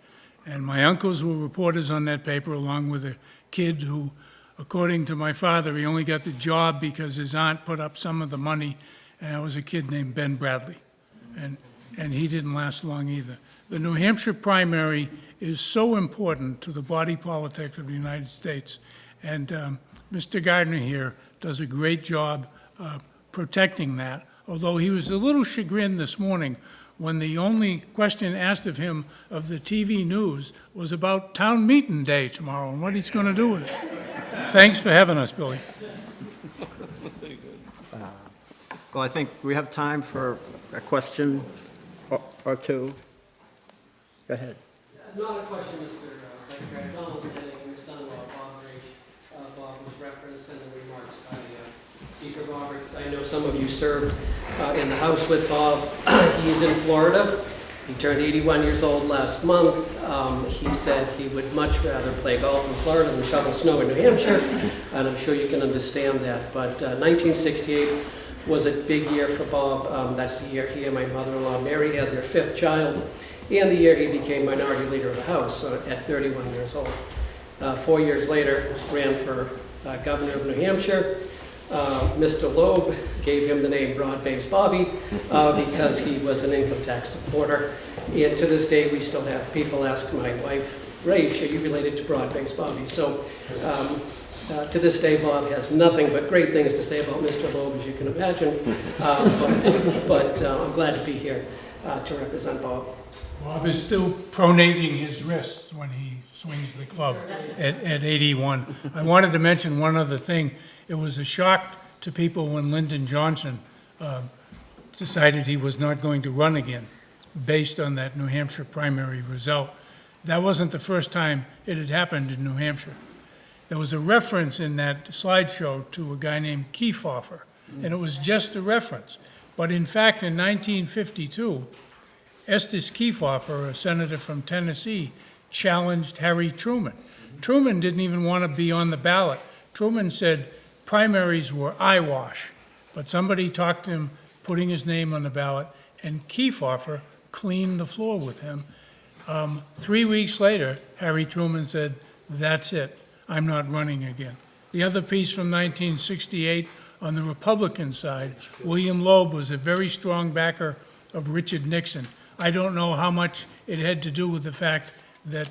And my uncles were reporters on that paper, along with a kid who, according to my father, he only got the job because his aunt put up some of the money, and that was a kid named Ben Bradley. And he didn't last long either. The New Hampshire primary is so important to the body politic of the United States, and Mr. Gardner here does a great job protecting that, although he was a little chagrined this morning when the only question asked of him of the TV news was about town meeting day tomorrow and what he's going to do with it. Thanks for having us, Billy. Well, I think we have time for a question or two. Go ahead. Not a question, Mr. Secretary. Donald Henning, your son-in-law, Bob Rage. Bob was referenced in the remarks by Speaker Roberts. I know some of you served in the House with Bob. He's in Florida. He turned 81 years old last month. He said he would much rather play golf in Florida than shovel snow in New Hampshire, and I'm sure you can understand that. But 1968 was a big year for Bob. That's the year he and my mother-in-law Mary had their 5th child, and the year he became Minority Leader of the House at 31 years old. 4 years later, ran for Governor of New Hampshire. Mr. Loeb gave him the name Broad-Based Bobby because he was an income tax supporter. And to this day, we still have people ask my wife, Raish, are you related to Broad-Based Bobby? So to this day, Bob has nothing but great things to say about Mr. Loeb, as you can imagine. But I'm glad to be here to represent Bob. Bob is still pronating his wrists when he swings the club at 81. I wanted to mention one other thing. It was a shock to people when Lyndon Johnson decided he was not going to run again based on that New Hampshire primary result. That wasn't the first time it had happened in New Hampshire. There was a reference in that slideshow to a guy named Gfroerer, and it was just a reference. But in fact, in 1952, Estes Gfroerer, a senator from Tennessee, challenged Harry Truman. Truman didn't even want to be on the ballot. Truman said primaries were eyewash, but somebody talked him, putting his name on the ballot, and Gfroerer cleaned the floor with him. 3 weeks later, Harry Truman said, "That's it, I'm not running again." The other piece from 1968 On the Republican side, William Loeb was a very strong backer of Richard Nixon. I don't know how much it had to do with the fact that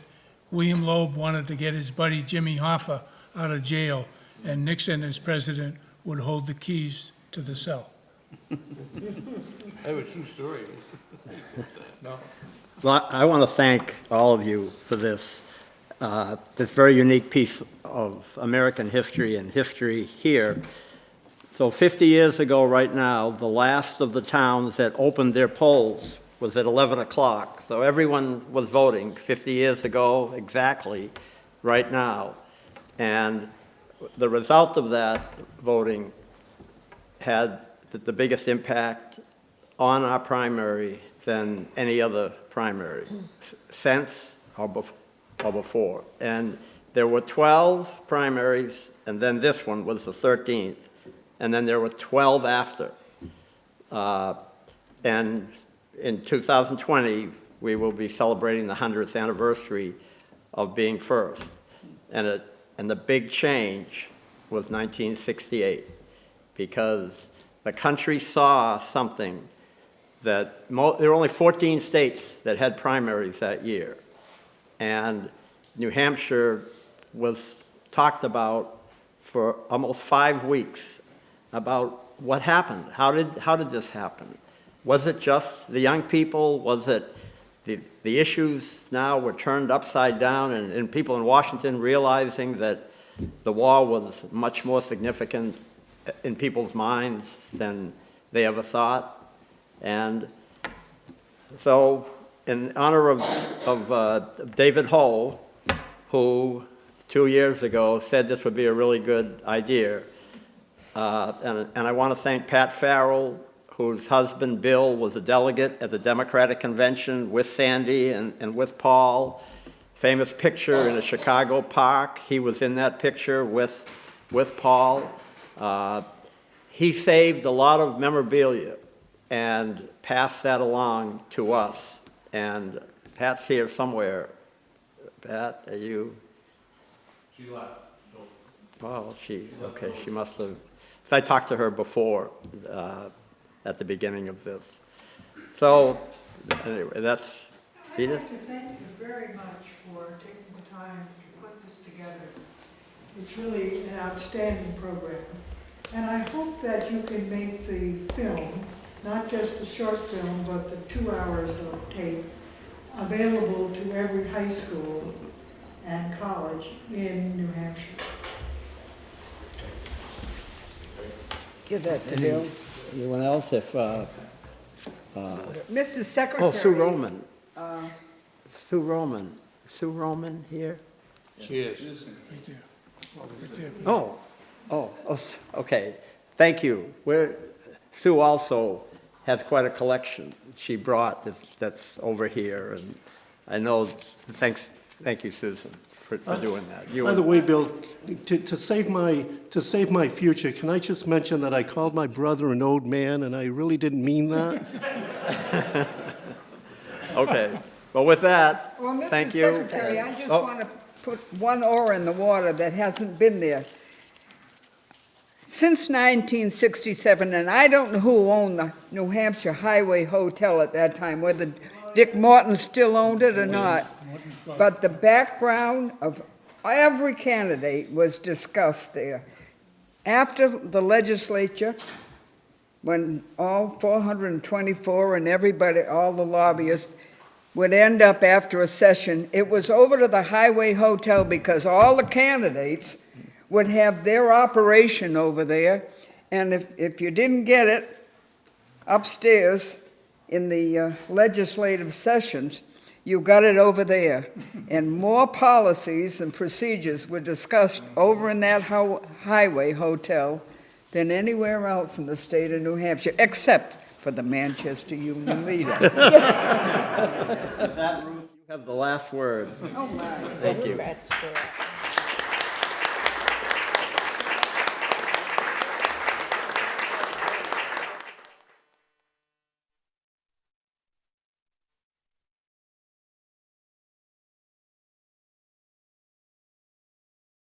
William Loeb wanted to get his buddy Jimmy Hoffa out of jail, and Nixon, as president, would hold the keys to the cell. I have a true story. No. Well, I want to thank all of you for this very unique piece of American history and history here. So 50 years ago right now, the last of the towns that opened their polls was at 11 o'clock. So everyone was voting 50 years ago exactly right now. And the result of that voting had the biggest impact on our primary than any other primary since or before. And there were 12 primaries, and then this one was the 13th, and then there were 12 after. And in 2020, we will be celebrating the 100th anniversary of being first. And the big change was 1968, because the country saw something that there were only 14 states that had primaries that year. And New Hampshire was talked about for almost 5 weeks about what happened. How did this happen? Was it just the young people? Was it the issues now were turned upside down, and people in Washington realizing that the war was much more significant in people's minds than they ever thought? And so in honor of David Hull, who 2 years ago said this would be a really good idea, and I want to thank Pat Farrell, whose husband Bill was a delegate at the Democratic Convention with Sandy and with Paul. Famous picture in a Chicago park. He was in that picture with Paul. He saved a lot of memorabilia and passed that along to us. And Pat's here somewhere. Pat, are you? She left. Oh, okay, she must have. I talked to her before at the beginning of this. So, anyway, that's Edith. I'd like to thank you very much for taking the time to put this together. It's really an outstanding program. And I hope that you can make the film, not just the short film, but the 2 hours of tape, available to every high school and college in New Hampshire. Give that to Bill. Anyone else? If Mrs. Secretary. Oh, Sue Roman. Sue Roman. Sue Roman here? She is. Right there. Right there. Oh, okay. Thank you. Sue also has quite a collection she brought that's over here, and I know. Thank you, Susan, for doing that. By the way, Bill, to save my future, can I just mention that I called my brother an old man, and I really didn't mean that? Okay. Well, with that, Well, thank Mr. you. Secretary, I just want to put one oar in the water that hasn't been there. Since 1967, and I don't know who owned the New Hampshire Highway Hotel at that time, whether Dick Morton still owned it or not, but the background of every candidate was discussed there. After the legislature, when all 424 and everybody, all the lobbyists, would end up after a session, it was over to the Highway Hotel because all the candidates would have their operation over there, and if you didn't get it upstairs in the legislative sessions, you got it over there. And more policies and procedures were discussed over in that Highway Hotel than anywhere else in the state of New Hampshire, except for the Manchester Union leader. With that, Ruth, you have the last word. Oh, my. Thank you.